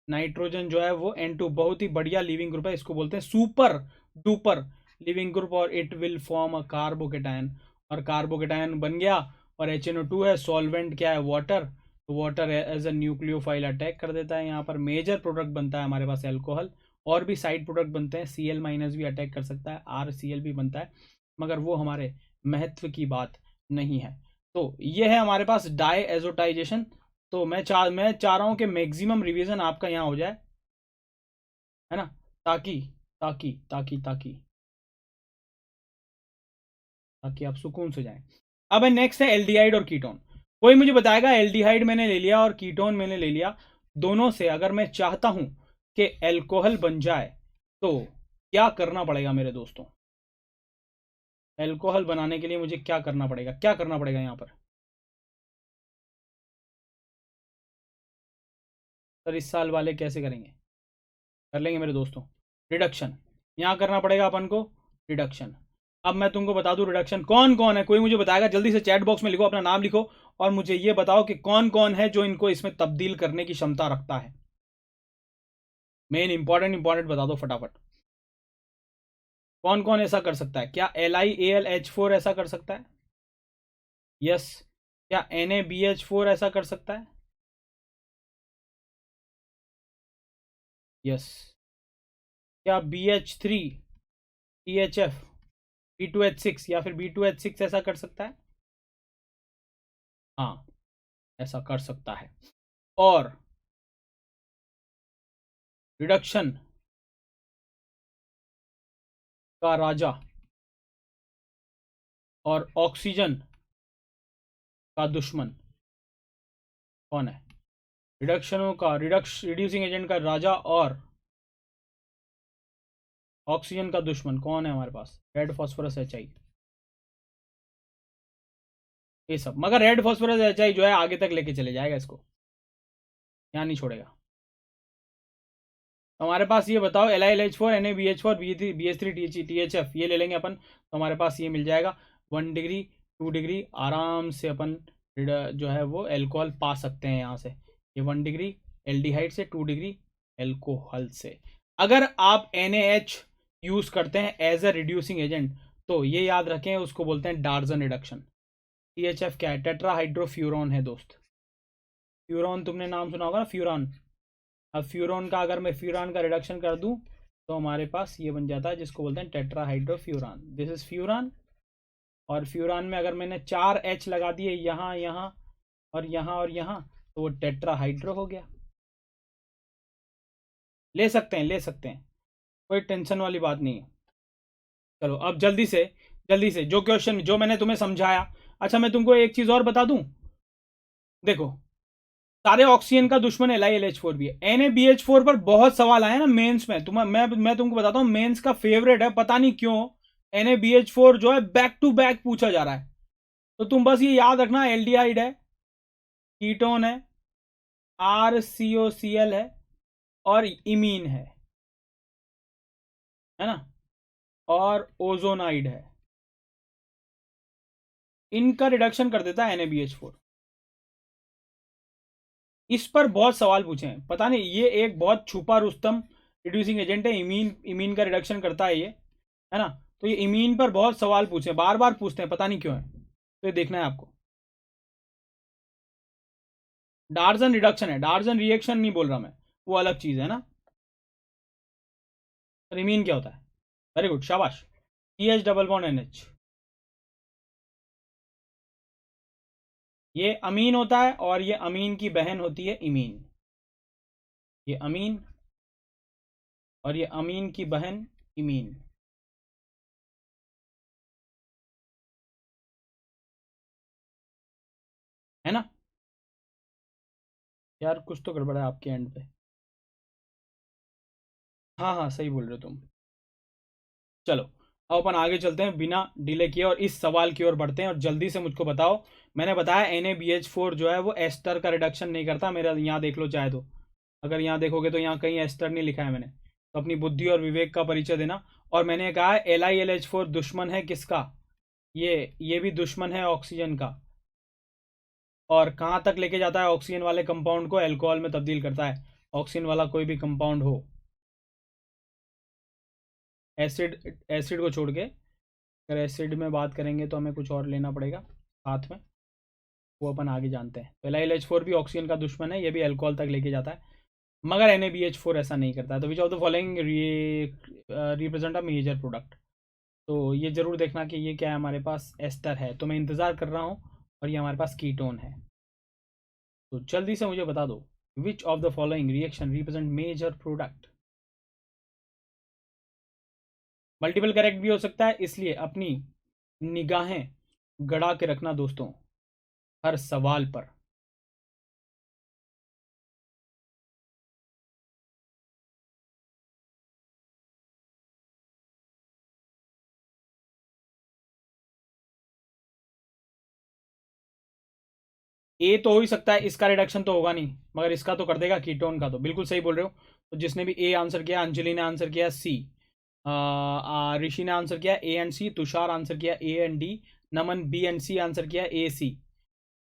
नाइट्रोजन जो है वो N2 बहुत ही बढ़िया लिविंग ग्रुप है, इसको बोलते हैं सुपर डुपर लिविंग ग्रुप, और it will form a carbocation, और कार्बोकेटायन बन गया। और HNO2 है, सॉल्वेंट क्या है, वाटर, तो water as a nucleophile attack कर देता है। यहाँ पर मेजर प्रोडक्ट बनता है हमारे पास एल्कोहल, और भी साइड प्रोडक्ट बनते हैं, Cl माइनस भी अटैक कर सकता है, RCl भी बनता है, मगर वो हमारे महत्व की बात नहीं है। तो ये है हमारे पास डाई एजोटाइजेशन। तो मैं चाह रहा हूं कि मैक्सिमम रिवीजन आपका यहाँ हो जाए, है ना, ताकि ताकि ताकि ताकि ताकि आप सुकून से जाएं। अब नेक्स्ट है एल्डिहाइड और कीटोन। कोई मुझे बताएगा, एल्डिहाइड मैंने ले लिया और कीटोन मैंने ले लिया, दोनों से अगर मैं चाहता हूं कि एल्कोहल बन जाए तो क्या करना पड़ेगा मेरे दोस्तों, एल्कोहल बनाने के लिए मुझे क्या करना पड़ेगा, क्या करना पड़ेगा यहाँ पर। सर इस साल वाले कैसे करेंगे, कर लेंगे मेरे दोस्तों, रिडक्शन यहाँ करना पड़ेगा अपन को, रिडक्शन। अब मैं तुमको बता दूं रिडक्शन कौन कौन है, कोई मुझे बताएगा, जल्दी से चैट बॉक्स में लिखो, अपना नाम लिखो, और मुझे ये बताओ कि कौन कौन है जो इनको इसमें तब्दील करने की क्षमता रखता है। मेन इंपॉर्टेंट बता दो फटाफट, कौन कौन ऐसा कर सकता है, क्या LiAlH4 ऐसा कर सकता है, यस, क्या NaBH4 ऐसा कर सकता है, यस, क्या BH3THF B2H6 या फिर B2H6 ऐसा कर सकता है, हाँ ऐसा कर सकता है। और रिडक्शन का राजा और ऑक्सीजन का दुश्मन कौन है, रिड्यूसिंग एजेंट का राजा और ऑक्सीजन का दुश्मन कौन है हमारे पास, रेड फॉस्फोरस HI, ये सब। मगर रेड फॉस्फोरस HI जो है आगे तक लेके चले जाएगा इसको, यहाँ नहीं छोड़ेगा। तो हमारे पास ये बताओ, LiLH4 NaBH4 BH3 THF ये ले लेंगे अपन, तो हमारे पास ये मिल जाएगा 1 डिग्री 2 डिग्री, आराम से अपन जो है वो एल्कोहल पा सकते हैं यहाँ से, ये 1 डिग्री एल्डिहाइड से, 2 डिग्री एल्कोहल से। अगर आप NaH यूज करते हैं एज अ रिड्यूसिंग एजेंट तो ये याद रखें, उसको बोलते हैं डार्जन रिडक्शन। THF क्या है, टेट्राहाइड्रोफ्यूरॉन है दोस्त, फ्यूरॉन तुमने नाम सुना होगा ना, फ्यूरॉन। अब फ्यूरॉन का अगर मैं फ्यूरान का रिडक्शन कर दूं तो हमारे पास ये बन जाता है जिसको बोलते हैं टेट्राहाइड्रोफ्यूरान, दिस इज फ्यूरान। और फ्यूरान में अगर मैंने 4H लगा दिए यहाँ यहाँ और यहाँ और यहाँ, तो वो टेट्राहाइड्रो हो गया। ले सकते हैं, ले सकते हैं, कोई टेंशन वाली बात नहीं है। चलो अब जल्दी से जो क्वेश्चन जो मैंने तुम्हें समझाया। अच्छा मैं तुमको एक चीज और बता दूं, देखो सारे ऑक्सीजन का दुश्मन LiLH4 भी है, NaBH4 पर बहुत सवाल आए ना मेंस में, मैं तुमको बताता हूँ मेंस का फेवरेट है, पता नहीं क्यों NaBH4 जो है बैक टू बैक पूछा जा रहा है। तो तुम बस ये याद रखना, एल्डिहाइड है, कीटोन है, RCOCl है, और इमीन है ना, और ओजोनाइड है, इनका रिडक्शन कर देता है NaBH4। इस पर बहुत सवाल पूछे हैं, पता नहीं, ये एक बहुत छुपा रुस्तम रिड्यूसिंग एजेंट है, इमीन इमीन का रिडक्शन करता है ये, है ना। तो ये इमीन पर बहुत सवाल पूछे, बार बार पूछते हैं, पता नहीं क्यों है, तो ये देखना है आपको। डार्जन रिडक्शन है, डार्जन रिएक्शन नहीं बोल रहा मैं, वो अलग चीज है ना। और इमीन क्या होता है? वेरी गुड, शाबाश। CH डबल बॉन्ड NH, ये अमीन होता है और ये अमीन की बहन होती है इमीन। ये अमीन और ये अमीन की बहन इमीन, है ना? यार कुछ तो गड़बड़ है आपके एंड पे। हाँ हाँ, सही बोल रहे हो तुम। चलो, अब अपन आगे चलते हैं बिना डिले किए और इस सवाल की ओर बढ़ते हैं, और जल्दी से मुझको बताओ। मैंने बताया NaBH4 जो है वो एस्टर का रिडक्शन नहीं करता। मेरा यहाँ देख लो चाहे तो, अगर यहाँ देखोगे तो यहाँ कहीं एस्टर नहीं लिखा है मैंने। तो अपनी बुद्धि और विवेक का परिचय देना। और मैंने कहा है LiLH4 दुश्मन है किसका? ये भी दुश्मन है ऑक्सीजन का। और कहाँ तक लेके जाता है ऑक्सीजन वाले कंपाउंड को? अल्कोहल में तब्दील करता है। ऑक्सीजन वाला कोई भी कंपाउंड हो, एसिड एसिड को छोड़ के। अगर एसिड में बात करेंगे तो हमें कुछ और लेना पड़ेगा साथ में, वो अपन आगे जानते हैं। तो LiLH4 भी ऑक्सीजन का दुश्मन है, ये भी अल्कोहल तक लेके जाता है, मगर NaBH4 ऐसा नहीं करता है। तो which of the following represent a major product? तो ये जरूर देखना कि ये क्या है, हमारे पास एस्टर है, तो मैं इंतज़ार कर रहा हूँ, और ये हमारे पास कीटोन है। तो जल्दी से मुझे बता दो, which of the following reaction represent major product? Multiple correct भी हो सकता है, इसलिए अपनी निगाहें गड़ा के रखना दोस्तों हर सवाल पर। ए तो हो ही सकता है, इसका रिडक्शन तो होगा नहीं, मगर इसका तो कर देगा, कीटोन का। तो बिल्कुल सही बोल रहे हो। तो जिसने भी ए आंसर किया, अंजलि ने आंसर किया सी, ऋषि ने आंसर किया A and C, Tushar answer किया A and D, Naman B and C answer किया A C।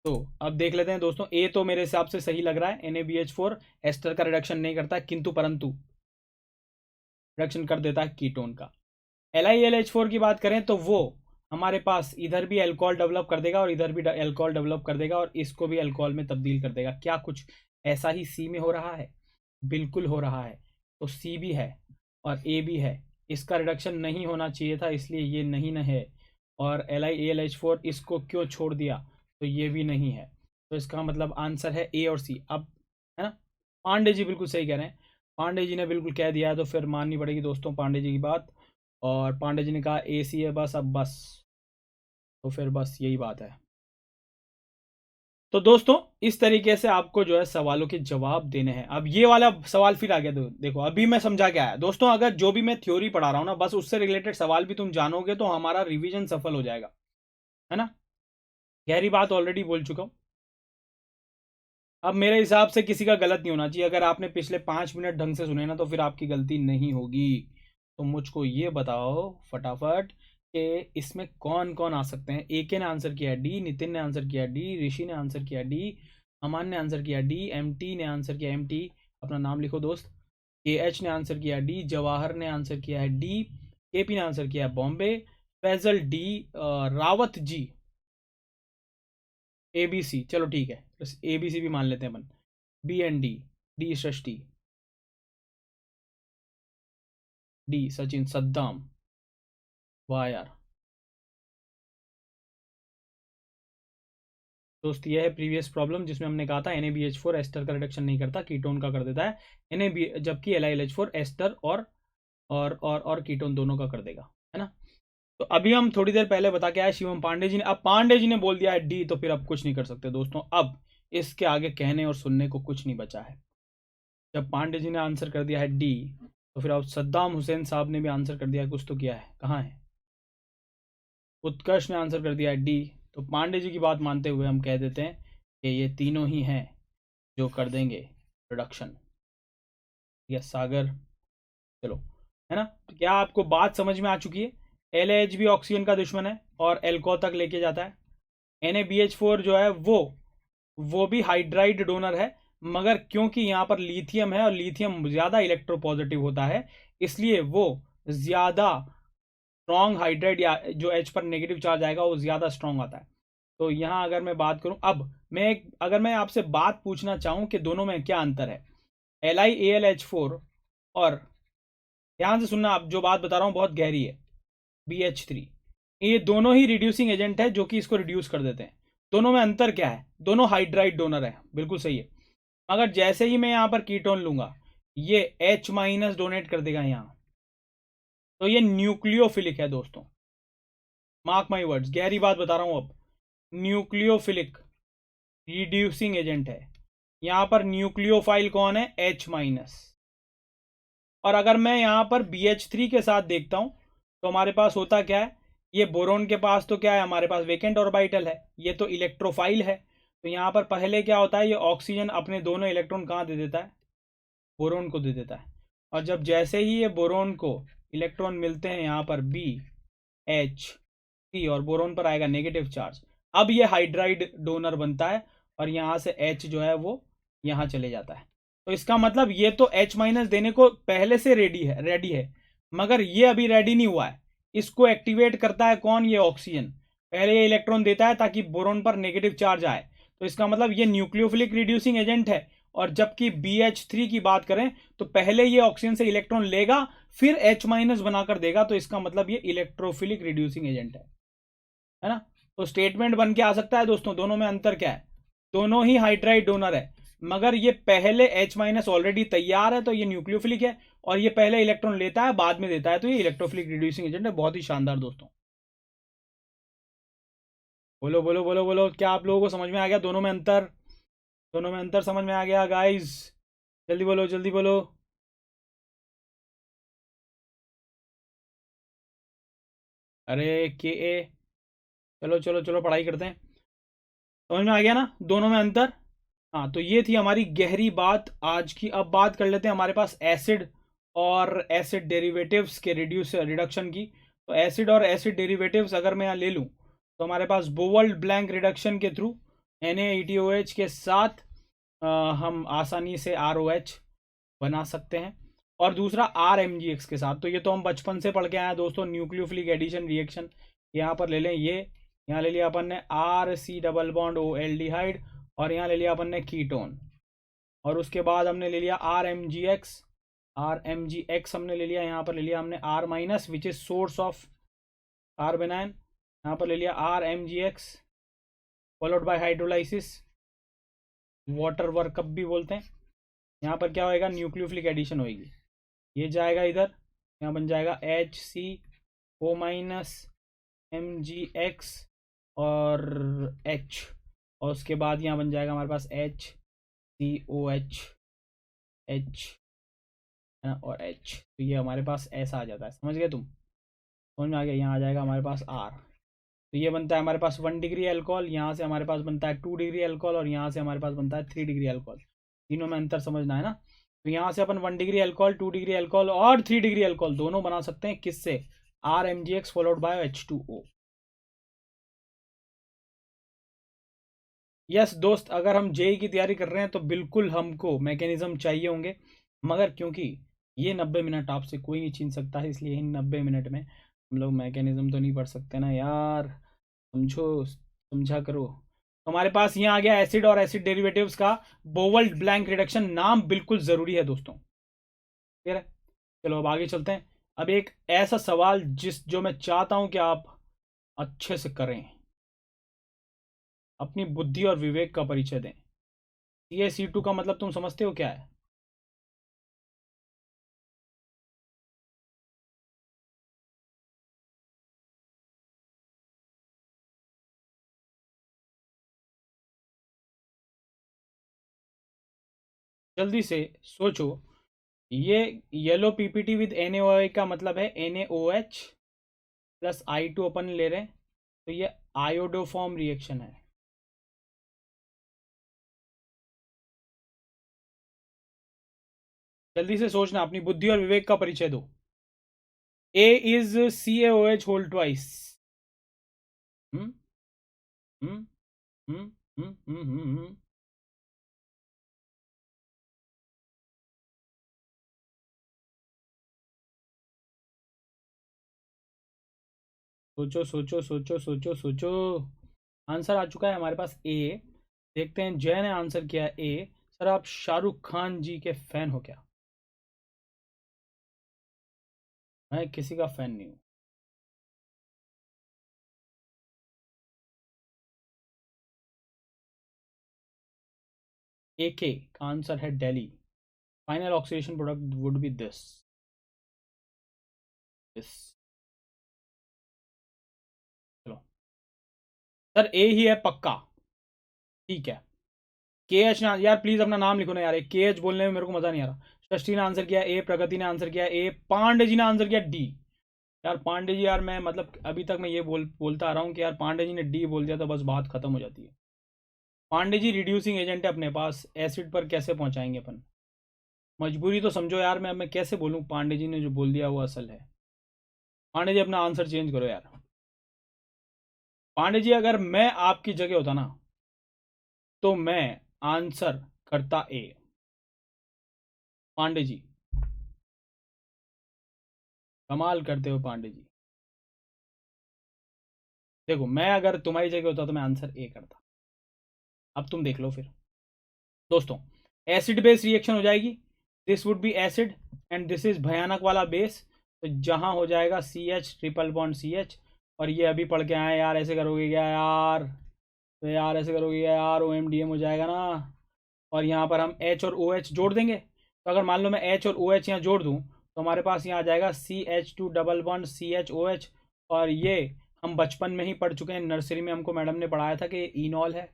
तो अब देख लेते हैं दोस्तों, ए तो मेरे हिसाब से सही लग रहा है। NaBH4 एस्टर का रिडक्शन नहीं करता, किंतु परंतु रिडक्शन कर देता है कीटोन का। LiLH4 की बात करें तो वो हमारे पास इधर भी अल्कोहल डेवलप कर देगा और इधर भी अल्कोहल डेवलप कर देगा, और इसको भी अल्कोहल में तब्दील कर देगा। क्या कुछ ऐसा ही सी में हो रहा है? बिल्कुल हो रहा है। तो सी भी है और ए भी है, इसका रिडक्शन नहीं होना चाहिए था, इसलिए ये नहीं न है। और LiAlH4 इसको क्यों छोड़ दिया? तो ये भी नहीं है। तो इसका मतलब आंसर है ए और सी। अब है ना, पांडे जी बिल्कुल सही कह रहे हैं। पांडे जी ने बिल्कुल कह दिया है, तो फिर माननी पड़ेगी दोस्तों पांडे जी की बात। और पांडे जी ने कहा ए सी है बस, अब बस, तो फिर बस यही बात है। तो दोस्तों इस तरीके से आपको जो है सवालों के जवाब देने हैं। अब ये वाला सवाल फिर आ गया, देखो अभी मैं समझा क्या है दोस्तों। अगर जो भी मैं थ्योरी पढ़ा रहा हूं ना, बस उससे रिलेटेड सवाल भी तुम जानोगे तो हमारा रिवीजन सफल हो जाएगा, है ना? गहरी बात ऑलरेडी बोल चुका हूं। अब मेरे हिसाब से किसी का गलत नहीं होना चाहिए। अगर आपने पिछले 5 मिनट ढंग से सुने ना, तो फिर आपकी गलती नहीं होगी। तो मुझको ये बताओ फटाफट कि इसमें कौन कौन आ सकते हैं। AK ने आंसर किया डी, नितिन ने आंसर किया डी, ऋषि ने आंसर किया डी, अमान ने आंसर किया डी, MT ने आंसर किया MT, अपना नाम लिखो दोस्त। KH ने आंसर किया डी, जवाहर ने आंसर किया है डी, KP ने आंसर किया है बॉम्बे, फैजल डी, रावत जी ABC, चलो ठीक है, ABC भी मान लेते हैं अपन। BND, डी षष्ठी, डी सचिन सद्दाम। वाह यार दोस्त, ये है प्रीवियस प्रॉब्लम जिसमें हमने कहा था NaBH4 एस्टर का रिडक्शन नहीं करता, कीटोन का कर देता है। Na जबकि LiLH4 एस्टर और कीटोन दोनों का कर देगा, है ना? तो अभी हम थोड़ी देर पहले बता के आए शिवम पांडे जी ने। अब पांडे जी ने बोल दिया है डी, तो फिर अब कुछ नहीं कर सकते दोस्तों। अब इसके आगे कहने और सुनने को कुछ नहीं बचा है। जब पांडे जी ने आंसर कर दिया है डी, तो फिर अब सद्दाम हुसैन साहब ने भी आंसर कर दिया है, कुछ तो किया है, कहाँ है? उत्कर्ष ने आंसर कर दिया है डी। तो पांडे जी की बात मानते हुए हम कह देते हैं कि ये तीनों ही हैं जो कर देंगे रिडक्शन। या सागर, चलो, है ना? तो क्या आपको बात समझ में आ चुकी है? LH भी ऑक्सीजन का दुश्मन है और एल्कोहल तक लेके जाता है। NaBH4 जो है वो भी हाइड्राइड डोनर है, मगर क्योंकि यहाँ पर लिथियम है और लिथियम ज़्यादा इलेक्ट्रोपॉजिटिव होता है, इसलिए वो ज़्यादा स्ट्रॉन्ग हाइड्राइड, या जो H पर नेगेटिव चार्ज आएगा वो ज़्यादा स्ट्रॉन्ग आता है। तो यहाँ अगर मैं बात करूँ, अब अगर मैं आपसे बात पूछना चाहूँ कि दोनों में क्या अंतर है, LiAlH4 और ध्यान से सुनना, आप जो बात बता रहा हूँ बहुत गहरी है। BH3 ये दोनों ही रिड्यूसिंग एजेंट है जो कि इसको रिड्यूस कर देते हैं। दोनों में अंतर क्या है? दोनों हाइड्राइड डोनर है, बिल्कुल सही है। मगर जैसे ही मैं यहाँ पर कीटोन लूंगा, ये H- डोनेट कर देगा यहाँ, तो ये न्यूक्लियोफिलिक है दोस्तों। मार्क माई वर्ड्स, गहरी बात बता रहा हूं अब। न्यूक्लियोफिलिक रिड्यूसिंग एजेंट है। यहां पर न्यूक्लियोफाइल कौन है? H-। और अगर मैं यहां पर BH3 के साथ देखता हूं तो हमारे पास होता क्या है? ये बोरोन के पास तो क्या है? हमारे पास वेकेंट ऑर्बिटल है, ये तो इलेक्ट्रोफाइल है। तो यहां पर पहले क्या होता है? ये ऑक्सीजन अपने दोनों इलेक्ट्रॉन कहाँ दे देता है? बोरोन को दे देता है। और जब जैसे ही ये बोरोन को इलेक्ट्रॉन मिलते हैं यहाँ पर BH3, और बोरोन पर आएगा नेगेटिव चार्ज, अब ये हाइड्राइड डोनर बनता है और यहाँ से H जो है वो यहाँ चले जाता है। तो इसका मतलब ये तो H- देने को पहले से रेडी है, मगर ये अभी रेडी नहीं हुआ है। इसको एक्टिवेट करता है कौन? ये ऑक्सीजन। पहले ये इलेक्ट्रॉन देता है ताकि बोरोन पर नेगेटिव चार्ज आए। तो इसका मतलब ये न्यूक्लियोफिलिक रिड्यूसिंग एजेंट है। और जबकि BH3 की बात करें तो पहले ये ऑक्सीजन से इलेक्ट्रॉन लेगा, फिर H- बनाकर देगा। तो इसका मतलब ये इलेक्ट्रोफिलिक रिड्यूसिंग एजेंट है ना? तो स्टेटमेंट बन के आ सकता है दोस्तों, दोनों में अंतर क्या है? दोनों ही हाइड्राइड डोनर है, मगर ये पहले H- ऑलरेडी तैयार है तो ये न्यूक्लियोफिलिक है, और ये पहले इलेक्ट्रॉन लेता है बाद में देता है, तो ये इलेक्ट्रोफिलिक रिड्यूसिंग एजेंट है। बहुत ही शानदार दोस्तों। बोलो बोलो बोलो बोलो, क्या आप लोगों को समझ में आ गया दोनों में अंतर? दोनों में अंतर समझ में आ गया गाइस? जल्दी बोलो जल्दी बोलो। अरे के ए, चलो चलो चलो पढ़ाई करते हैं। समझ में आ गया ना दोनों में अंतर? हाँ, तो ये थी हमारी गहरी बात आज की। अब बात कर लेते हैं हमारे पास एसिड और एसिड डेरिवेटिव्स के रिडक्शन की। तो एसिड और एसिड डेरिवेटिव्स अगर मैं यहाँ ले लूँ तो हमारे पास बोवल्ड ब्लैंक रिडक्शन के थ्रू NaETOH के साथ हम आसानी से ROH बना सकते हैं। और दूसरा RMGX के साथ, तो ये तो हम बचपन से पढ़ के आए हैं दोस्तों, न्यूक्लियोफिलिक एडिशन रिएक्शन। यहाँ पर ले लें ये, यहाँ ले लिया अपन ने RC डबल बॉन्ड OL डिहाइड, और यहाँ ले लिया अपन ने कीटोन। और उसके बाद हमने ले लिया RMGX हमने ले लिया, यहाँ पर ले लिया हमने R- which is source of कार्बेनाइन। यहाँ पर ले लिया RMGX followed by hydrolysis, water workup भी बोलते हैं। यहाँ पर क्या होएगा? न्यूक्लियोफिलिक एडिशन होगी। ये जाएगा इधर, यहाँ बन जाएगा HCO-MgX और H, और उसके बाद यहाँ बन जाएगा हमारे पास HCOH H है ना, और H। तो ये हमारे पास ऐसा आ जाता है, समझ गए तुम? समझ में आ गया? यहाँ आ जाएगा हमारे पास R। तो ये बनता है हमारे पास 1 डिग्री अल्कोहल, यहाँ से हमारे पास बनता है 2 डिग्री अल्कोहल, और यहाँ से हमारे पास बनता है 3 डिग्री अल्कोहल। तीनों में अंतर समझना है ना? तो यहाँ से अपन 1 डिग्री अल्कोहल, 2 डिग्री अल्कोहल और 3 डिग्री अल्कोहल दोनों बना सकते हैं। किससे? RMGX followed by H2O। Yes दोस्त, अगर हम जेई की तैयारी कर रहे हैं तो बिल्कुल हमको मैकेनिज्म चाहिए होंगे, मगर क्योंकि ये 90 मिनट आपसे कोई नहीं छीन सकता है, इसलिए इन 90 मिनट में हम लोग मैकेनिज्म तो नहीं पढ़ सकते ना यार। समझो, समझा करो। तो हमारे पास यहाँ आ गया एसिड और एसिड डेरिवेटिव्स का बोवल्ड ब्लैंक रिडक्शन, नाम बिल्कुल जरूरी है दोस्तों। ठीक है, चलो अब आगे चलते हैं। अब एक ऐसा सवाल जो मैं चाहता हूं कि आप अच्छे से करें, अपनी बुद्धि और विवेक का परिचय दें। CA-C2 का मतलब तुम समझते हो क्या है? जल्दी से सोचो। ये येलो PPT विद NaOH का मतलब है NaOH प्लस I2 अपन ले रहे हैं, तो ये आयोडोफॉर्म रिएक्शन है। जल्दी से सोचना, अपनी बुद्धि और विवेक का परिचय दो। A is CaOH whole twice. Hmm hmm hmm hmm. सोचो सोचो सोचो सोचो सोचो। आंसर आ चुका है हमारे पास ए। देखते हैं, जय ने आंसर किया है ए। सर आप शाहरुख खान जी के फैन हो क्या? मैं किसी का फैन नहीं हूँ। AK का आंसर है Delhi. Final oxidation product would be this this. चलो सर, ए ही है पक्का, ठीक है। KH ने, यार प्लीज अपना नाम लिखो ना यार, KH बोलने में मेरे को मजा नहीं आ रहा। सृष्टि ने आंसर किया ए, प्रगति ने आंसर किया ए, पांडे जी ने आंसर किया डी। यार पांडे जी, यार मैं मतलब अभी तक मैं ये बोलता आ रहा हूँ कि यार पांडे जी ने डी बोल दिया तो बस बात खत्म हो जाती है। पांडे जी रिड्यूसिंग एजेंट है अपने पास, एसिड पर कैसे पहुंचाएंगे अपन? मजबूरी तो समझो यार, मैं कैसे बोलूँ, पांडे जी ने जो बोल दिया वो असल है। पांडे जी अपना आंसर चेंज करो यार। पांडे जी अगर मैं आपकी जगह होता ना तो मैं आंसर करता ए। पांडे जी कमाल करते हो पांडे जी। देखो मैं अगर तुम्हारी जगह होता तो मैं आंसर ए करता। अब तुम देख लो फिर दोस्तों, एसिड बेस रिएक्शन हो जाएगी। This would be acid and this is भयानक वाला बेस। तो जहां हो जाएगा CH ट्रिपल बॉन्ड CH। और ये अभी पढ़ के आए यार, ऐसे करोगे क्या यार? तो यार ऐसे करोगे क्या यार, OMDM हो जाएगा ना। और यहाँ पर हम H और OH जोड़ देंगे। तो अगर मान लो मैं H और OH यहाँ जोड़ दूँ तो हमारे पास यहाँ आ जाएगा CH2 डबल बॉन्ड CHOH। और ये हम बचपन में ही पढ़ चुके हैं, नर्सरी में हमको मैडम ने पढ़ाया था कि ये इनॉल है।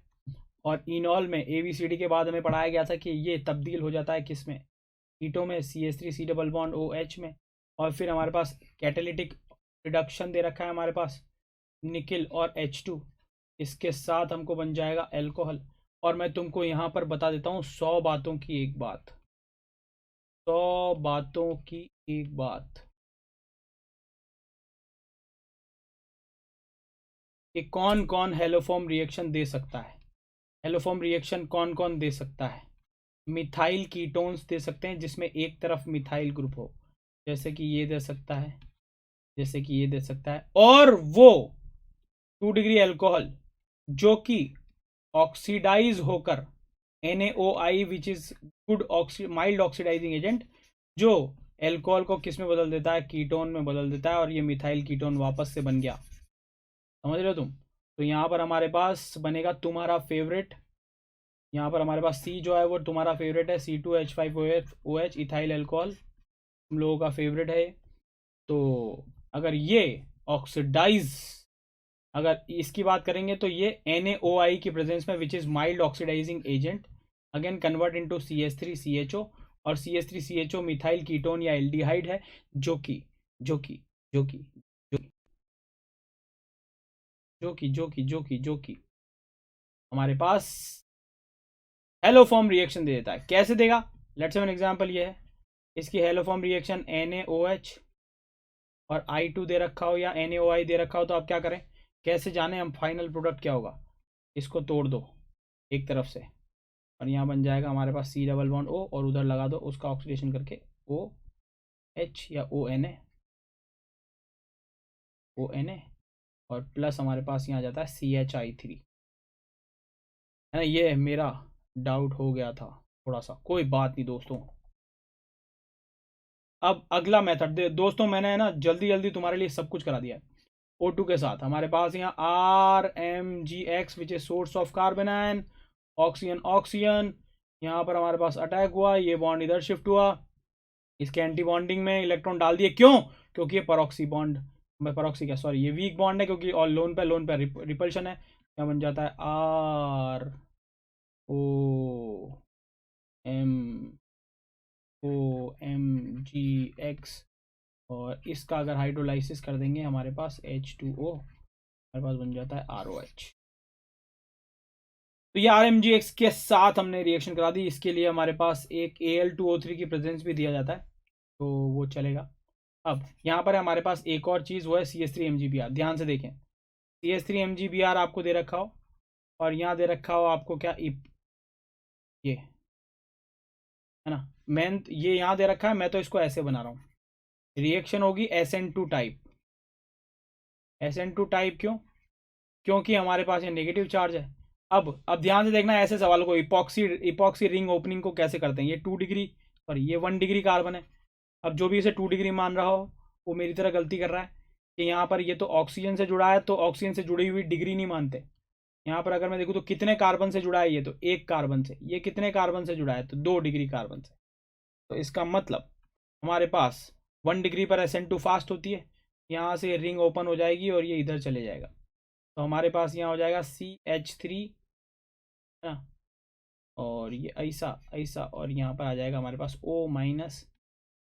और इनॉल में ABCD के बाद हमें पढ़ाया गया था कि ये तब्दील हो जाता है किस में, कीटो में, CH3 C double bond OH में। और फिर हमारे पास कैटेलिटिक रिडक्शन दे रखा है हमारे पास, निकिल और H2। इसके साथ हमको बन जाएगा एल्कोहल। और मैं तुमको यहाँ पर बता देता हूँ 100 बातों की एक बात, 100 बातों की एक बात, कि कौन कौन हेलोफॉर्म रिएक्शन दे सकता है। हेलोफॉर्म रिएक्शन कौन कौन दे सकता है? मिथाइल कीटोन्स दे सकते हैं जिसमें एक तरफ मिथाइल ग्रुप हो, जैसे कि ये दे सकता है, जैसे कि ये दे सकता है। और वो 2 डिग्री अल्कोहल जो कि ऑक्सीडाइज होकर NaOI which is good mild oxidising agent, जो एल्कोहल को किस में बदल देता है, कीटोन में बदल देता है। और ये मिथाइल कीटोन वापस से बन गया, समझ रहे हो तुम? तो यहाँ पर हमारे पास बनेगा तुम्हारा फेवरेट, यहाँ पर हमारे पास C जो है वो तुम्हारा फेवरेट है, C2H5OH इथाइल एल्कोहल तुम लोगों का फेवरेट है। तो अगर ये ऑक्सीडाइज, अगर इसकी बात करेंगे तो ये NaOI की प्रेजेंस में which is mild oxidising agent again convert into CH3CHO। और CH3CHO मिथाइल कीटोन या एल्डिहाइड है, जो कि जो कि जो कि जो कि जो कि जो कि जो कि हमारे पास हेलोफॉर्म रिएक्शन दे देता है। कैसे देगा? लेट्स से एन एग्जांपल ये है, इसकी हेलोफॉर्म रिएक्शन NaOH और I2 दे रखा हो या NaOI दे रखा हो, तो आप क्या करें, कैसे जाने हम फाइनल प्रोडक्ट क्या होगा? इसको तोड़ दो एक तरफ से और यहाँ बन जाएगा हमारे पास C डबल बॉन्ड O, और उधर लगा दो उसका ऑक्सीडेशन करके OH या ONA और प्लस हमारे पास यहाँ जाता है CHI3, है ना। ये मेरा डाउट हो गया था थोड़ा सा, कोई बात नहीं दोस्तों। अब अगला मेथड दे दोस्तों, मैंने है ना जल्दी जल्दी तुम्हारे लिए सब कुछ करा दिया है। O2 के साथ हमारे पास यहाँ RMgX which is source of carbon ion, oxygen oxygen. यहाँ पर हमारे पास अटैक हुआ, ये बॉन्ड इधर शिफ्ट हुआ, इसके एंटी बॉन्डिंग में इलेक्ट्रॉन डाल दिए। क्यों? क्योंकि ये परॉक्सी बॉन्ड, मैं परॉक्सी क्या सॉरी, ये वीक बॉन्ड है क्योंकि और लोन पे रिपल्शन है। क्या बन जाता है ROMGX। और इसका अगर हाइड्रोलाइसिस कर देंगे हमारे पास H2O, हमारे पास बन जाता है ROH। तो ये RMgX के साथ हमने रिएक्शन करा दी। इसके लिए हमारे पास एक Al2O3 की प्रेजेंस भी दिया जाता है, तो वो चलेगा। अब यहाँ पर हमारे पास एक और चीज़, वो है CH3MgBr। ध्यान से देखें, CH3MgBr आपको दे रखा हो और यहाँ दे रखा हो आपको क्या, ये है ना। मैं ये यहाँ दे रखा है, मैं तो इसको ऐसे बना रहा हूँ। रिएक्शन होगी SN2 टाइप। SN2 टाइप क्यों? क्योंकि हमारे पास ये नेगेटिव चार्ज है। अब ध्यान से देखना ऐसे सवाल को, इपॉक्सी रिंग ओपनिंग को कैसे करते हैं। ये 2 डिग्री सॉरी ये 1 डिग्री कार्बन है। अब जो भी इसे 2 डिग्री मान रहा हो वो मेरी तरह गलती कर रहा है कि यहाँ पर ये तो ऑक्सीजन से जुड़ा है, तो ऑक्सीजन से जुड़ी हुई डिग्री नहीं मानते। यहाँ पर अगर मैं देखूँ तो कितने कार्बन से जुड़ा है, ये तो 1 कार्बन से, ये कितने कार्बन से जुड़ा है, तो 2 डिग्री कार्बन से। तो इसका मतलब हमारे पास 1 डिग्री पर SN2 फास्ट होती है, यहाँ से रिंग ओपन हो जाएगी और ये इधर चले जाएगा। तो हमारे पास यहाँ हो जाएगा CH3 ना, और ये ऐसा ऐसा, और यहाँ पर आ जाएगा हमारे पास O-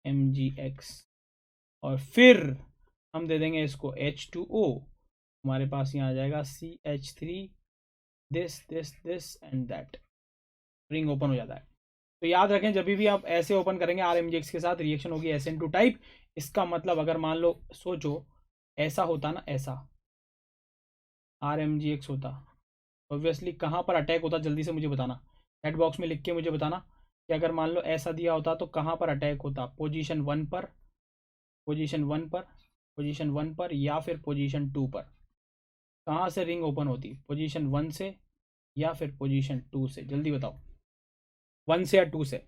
MgX, और फिर हम दे देंगे इसको H2O। हमारे पास यहाँ आ जाएगा CH3, this this this and that, ring open हो जाता है। तो याद रखें, जब भी आप ऐसे ओपन करेंगे RMgX के साथ, रिएक्शन होगी SN2 टाइप। इसका मतलब अगर मान लो, सोचो ऐसा होता ना, ऐसा RMgX होता, ऑब्वियसली कहाँ पर अटैक होता, जल्दी से मुझे बताना, चैट बॉक्स में लिख के मुझे बताना कि अगर मान लो ऐसा दिया होता तो कहाँ पर अटैक होता, पोजीशन 1 पर, पोजीशन 1 पर, पोजीशन 1 पर, या फिर पोजीशन 2 पर। कहाँ से रिंग ओपन होती, पोजीशन 1 से या फिर पोजीशन 2 से, जल्दी बताओ, 1 से या 2 से?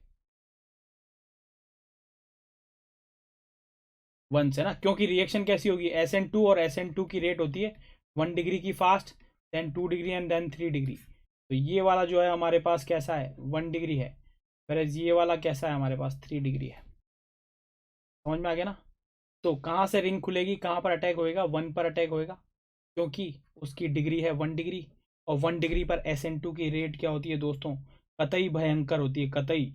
1 से ना, क्योंकि रिएक्शन कैसी होगी, SN2 और SN2 की रेट होती है 1 डिग्री की fast, then 2 degree and then 3 degree. तो ये वाला जो है हमारे पास कैसा है, 1 डिग्री है, वैसे ये वाला कैसा है हमारे पास, 3 डिग्री है। समझ में आ गया ना? तो कहाँ से रिंग खुलेगी, कहाँ पर अटैक होएगा, 1 पर अटैक होएगा, क्योंकि उसकी डिग्री है 1 डिग्री, और 1 डिग्री पर SN2 की रेट क्या होती है दोस्तों, कतई भयंकर होती है, कतई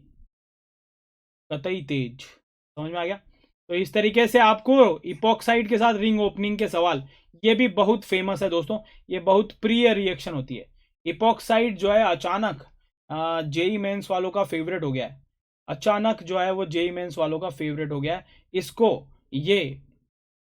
कतई तेज। समझ में आ गया? तो इस तरीके से आपको इपॉक्साइड के साथ रिंग ओपनिंग के सवाल, ये भी बहुत फेमस है दोस्तों, ये बहुत प्रिय रिएक्शन होती है। इपॉक्साइड जो है अचानक जेई मेंस वालों का फेवरेट हो गया है, अचानक जो है वो जेई मेंस वालों का फेवरेट हो गया है। इसको ये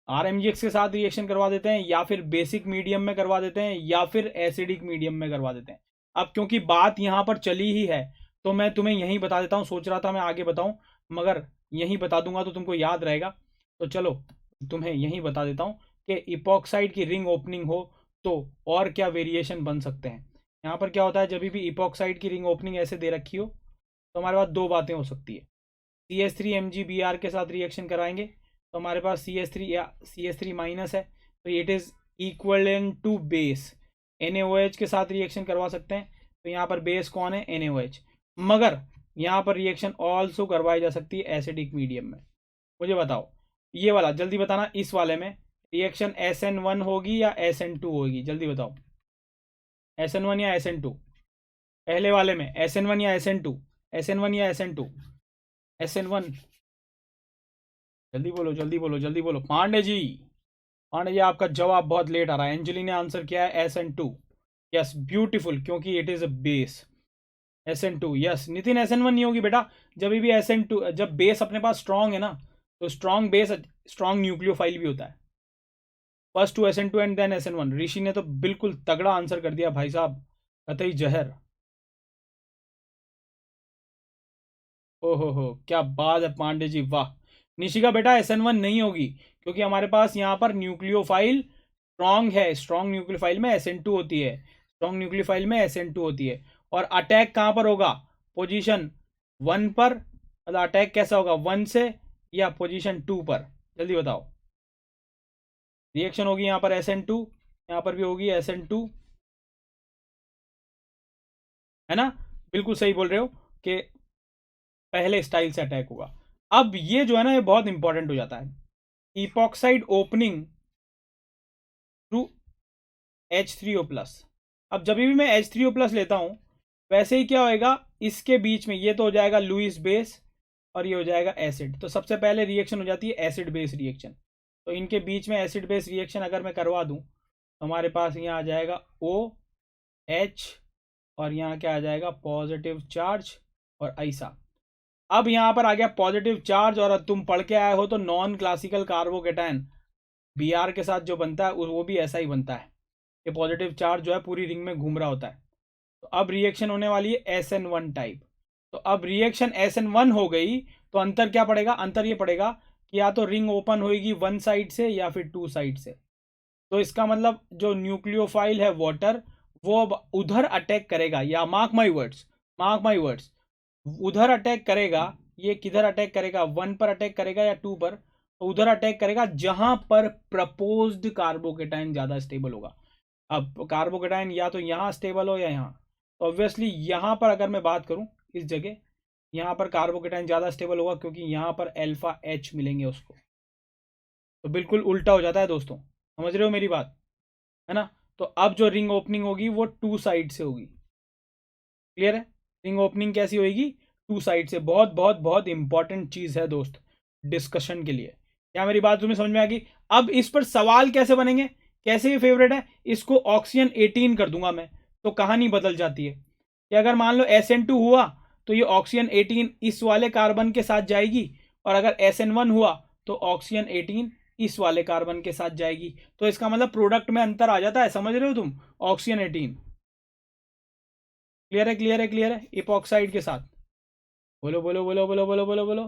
RMgX के साथ रिएक्शन करवा देते हैं, या फिर बेसिक मीडियम में करवा देते हैं, या फिर एसिडिक मीडियम में करवा देते हैं। अब क्योंकि बात यहाँ पर चली ही है, तो मैं तुम्हें यहीं बता देता हूँ, सोच रहा था मैं आगे बताऊँ, मगर यहीं बता दूंगा तो तुमको याद रहेगा। तो चलो तुम्हें यहीं बता देता हूँ कि इपॉक्साइड की रिंग ओपनिंग हो तो और क्या वेरिएशन बन सकते हैं। यहाँ पर क्या होता है, जब भी इपॉक्साइड की रिंग ओपनिंग ऐसे दे रखी हो तो हमारे पास 2 बातें हो सकती है। CH3 MgBr के साथ रिएक्शन कराएंगे तो हमारे पास CH3 या CH3 माइनस है, तो it is equivalent to base. NaOH के साथ रिएक्शन करवा सकते हैं, तो यहाँ पर बेस कौन है, NaOH। मगर यहाँ पर रिएक्शन ऑल्सो करवाई जा सकती है एसिडिक मीडियम में। मुझे बताओ ये वाला, जल्दी बताना, इस वाले में रिएक्शन SN1 होगी या SN2 होगी, जल्दी बताओ, SN1 या SN2? पहले वाले में SN1 या SN2, SN1 या SN2? SN1, जल्दी बोलो जल्दी बोलो जल्दी बोलो। पांडे जी, पांडे जी आपका जवाब बहुत लेट आ रहा है। अंजलि ने आंसर किया है SN2। यस ब्यूटीफुल, क्योंकि it is a base. SN2 yes. Nitin SN1 नहीं होगी बेटा, जब भी SN2, जब बेस अपने पास स्ट्रांग है ना, तो स्ट्रांग बेस स्ट्रांग न्यूक्लियोफाइल भी होता है। First to SN2 and then SN1। Rishi ने तो बिल्कुल तगड़ा आंसर कर दिया भाई साहब, कतई जहर। ओहो क्या बात है पांडे जी, वाह। निशिका बेटा SN1 नहीं होगी, क्योंकि हमारे पास यहाँ पर न्यूक्लियोफाइल स्ट्रॉन्ग है, स्ट्रॉन्ग न्यूक्लियोफाइल में SN2 होती है, स्ट्रॉन्ग न्यूक्लियोफाइल में SN2 होती है। और अटैक कहाँ पर होगा, पोजीशन 1 पर, मतलब अटैक कैसा होगा, 1 से या पोजीशन 2 पर, जल्दी बताओ। रिएक्शन होगी यहाँ पर SN2, यहाँ पर भी होगी SN2, है ना? बिल्कुल सही बोल रहे हो कि पहले स्टाइल से अटैक होगा। अब ये जो है ना, ये बहुत इंपॉर्टेंट हो जाता है, इपॉक्साइड ओपनिंग थ्रू H3O+। अब जब भी मैं H3O+ लेता हूं, वैसे ही क्या होएगा, इसके बीच में ये तो हो जाएगा लुईस बेस और ये हो जाएगा एसिड। तो सबसे पहले रिएक्शन हो जाती है एसिड बेस रिएक्शन। तो इनके बीच में एसिड बेस रिएक्शन अगर मैं करवा दूं तो हमारे पास यहाँ आ जाएगा OH, और यहाँ क्या आ जाएगा, पॉजिटिव चार्ज, और ऐसा। अब यहाँ पर आ गया पॉजिटिव चार्ज, और तुम पढ़ के आए हो तो नॉन क्लासिकल कार्बोकेटायन Br के साथ जो बनता है वो भी ऐसा ही बनता है, ये पॉजिटिव चार्ज जो है पूरी रिंग में घूम रहा होता है। तो अब रिएक्शन होने वाली है SN1 टाइप। तो अब रिएक्शन SN1 हो गई, तो अंतर क्या पड़ेगा, अंतर ये पड़ेगा कि या तो रिंग ओपन होगी 1 साइड से या फिर 2 साइड से। तो इसका मतलब जो न्यूक्लियोफाइल है वाटर, वो अब उधर अटैक करेगा, या mark my words, mark my words, उधर अटैक करेगा। ये किधर अटैक करेगा, 1 पर अटैक करेगा या 2 पर? तो उधर अटैक करेगा जहां पर प्रपोज्ड कार्बोकेटाइन ज्यादा स्टेबल होगा। अब कार्बोकेटाइन या तो यहाँ स्टेबल हो या यहाँ, तो ऑब्वियसली यहाँ पर अगर मैं बात करूं इस जगह, यहाँ पर कार्बोकेटाइन ज्यादा स्टेबल होगा क्योंकि यहाँ पर अल्फा एच मिलेंगे उसको। तो बिल्कुल उल्टा हो जाता है दोस्तों, समझ रहे हो मेरी बात, है ना। तो अब जो रिंग ओपनिंग होगी वो 2 साइड से होगी। क्लियर है? रिंग ओपनिंग कैसी होगी? 2 साइड से। बहुत बहुत बहुत इंपॉर्टेंट चीज है दोस्त डिस्कशन के लिए। क्या मेरी बात तुम्हें समझ में आ गई? अब इस पर सवाल कैसे बनेंगे, कैसे ये फेवरेट है, इसको ऑक्सीजन 18 कर दूंगा मैं, तो कहानी बदल जाती है कि अगर मान लो SN2 हुआ तो ये ऑक्सीजन 18 इस वाले कार्बन के साथ जाएगी, और अगर SN1 हुआ तो ऑक्सीजन 18 इस वाले कार्बन के साथ जाएगी। तो इसका मतलब प्रोडक्ट में अंतर आ जाता है, समझ रहे हो तुम? ऑक्सीजन 18। क्लियर है? क्लियर है? क्लियर है? इपॉक्साइड के साथ बोलो बोलो बोलो बोलो बोलो बोलो बोलो,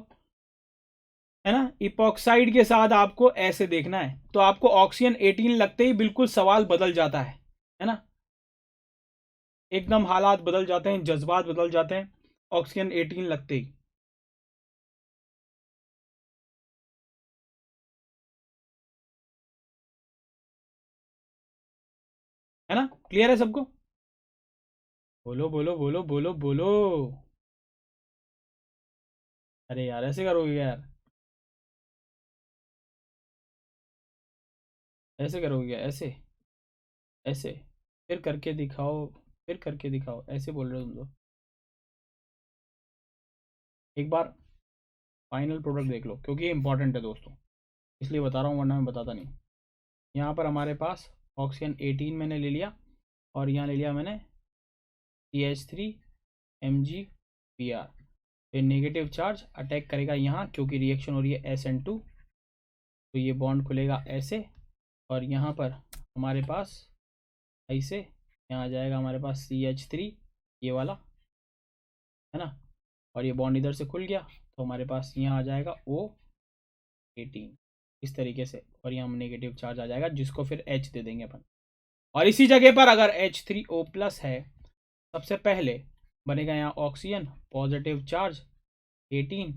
है ना। इपॉक्साइड के साथ आपको ऐसे देखना है, तो आपको ऑक्सीजन 18 लगते ही बिल्कुल सवाल बदल जाता है ना। एकदम हालात बदल जाते हैं, जज्बात बदल जाते हैं ऑक्सीजन 18 लगते ही। है ना? क्लियर है सबको? बोलो बोलो बोलो बोलो बोलो। अरे यार ऐसे करोगे यार, ऐसे करोगे क्या? ऐसे ऐसे फिर करके दिखाओ, फिर करके दिखाओ, ऐसे बोल रहे हो तुम तो। एक बार फाइनल प्रोडक्ट देख लो, क्योंकि ये इंपॉर्टेंट है दोस्तों, इसलिए बता रहा हूँ, वरना मैं बताता नहीं। यहाँ पर हमारे पास ऑक्सीजन 18 मैंने ले लिया, और यहाँ ले लिया मैंने CH3 Mg Br। फिर नेगेटिव चार्ज अटैक करेगा यहाँ, क्योंकि रिएक्शन हो रही है SN2, तो ये बॉन्ड खुलेगा ऐसे, और यहाँ पर हमारे पास ऐसे, यहाँ आ जाएगा हमारे पास CH3 ये वाला, है ना। और ये बॉन्ड इधर से खुल गया, तो हमारे पास यहाँ आ जाएगा O18 इस तरीके से, और यहाँ नेगेटिव चार्ज आ जाएगा जिसको फिर H दे देंगे अपन। और इसी जगह पर अगर H3O+ है, सबसे पहले बनेगा यहाँ ऑक्सीजन पॉजिटिव चार्ज 18,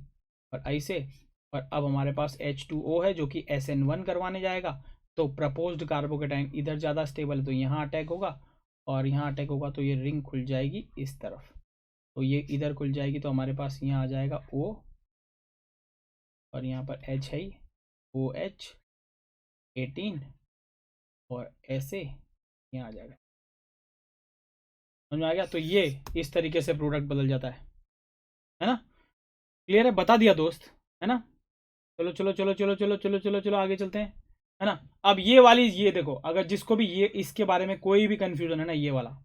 और ऐसे, और अब हमारे पास H2O है जो कि SN1 करवाने जाएगा, तो प्रपोज्ड कार्बोकेटाइन इधर ज़्यादा स्टेबल है तो यहाँ अटैक होगा, और यहाँ अटैक होगा तो ये रिंग खुल जाएगी इस तरफ, तो ये इधर खुल जाएगी, तो हमारे पास यहाँ आ जाएगा O, और यहाँ पर H है OH18, और ऐसे यहाँ आ जाएगा। समझ में आ गया? तो ये इस तरीके से प्रोडक्ट बदल जाता है ना। क्लियर है? बता दिया दोस्त, है ना। चलो चलो चलो चलो चलो चलो चलो चलो आगे चलते हैं, है ना। अब ये वाली, ये देखो, अगर जिसको भी ये इसके बारे में कोई भी कंफ्यूजन है ना, ये वाला,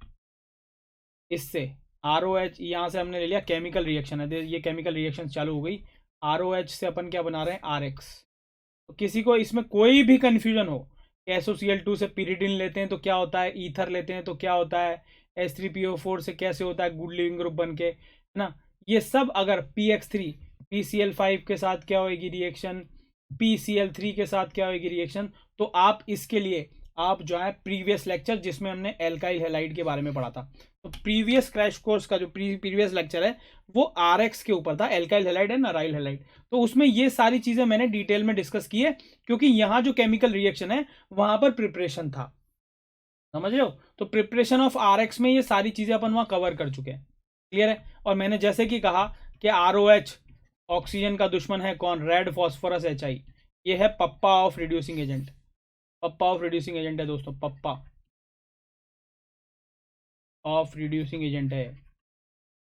इससे ROH यहाँ से हमने ले लिया, केमिकल रिएक्शन है, ये केमिकल रिएक्शन चालू हो गई। ROH से अपन क्या बना रहे हैं? RX। तो किसी को इसमें कोई भी कंफ्यूजन हो कि SOCl2 से pyridine लेते हैं तो क्या होता है, ईथर लेते हैं तो क्या होता है, H3PO4 से कैसे होता है गुड लिविंग ग्रुप बन के, है ना, ये सब अगर PX3 PCl5 के साथ क्या होगी रिएक्शन, PCl3 के साथ क्या होगी रिएक्शन, तो आप इसके लिए आप जो है प्रीवियस लेक्चर जिसमें हमने एल्काइल हैलाइड के बारे में पढ़ा था, तो प्रीवियस क्रैश कोर्स का जो प्रीवियस लेक्चर है वो RX के ऊपर था, एल्काइल हैलाइड है ना, राइल हैलाइड, तो उसमें ये सारी चीजें मैंने डिटेल में डिस्कस की है, क्योंकि यहाँ जो केमिकल रिएक्शन है वहां पर प्रिपरेशन था, समझ रहे हो। तो प्रिपरेशन ऑफ RX में ये सारी चीजें अपन वहां कवर कर चुके हैं। क्लियर है? और मैंने जैसे कि कहा कि ROH ऑक्सीजन का दुश्मन है कौन? रेड फॉस्फोरस HI, ये है papa of reducing agent, papa of reducing agent है दोस्तों, पप्पा ऑफ रिड्यूसिंग एजेंट है।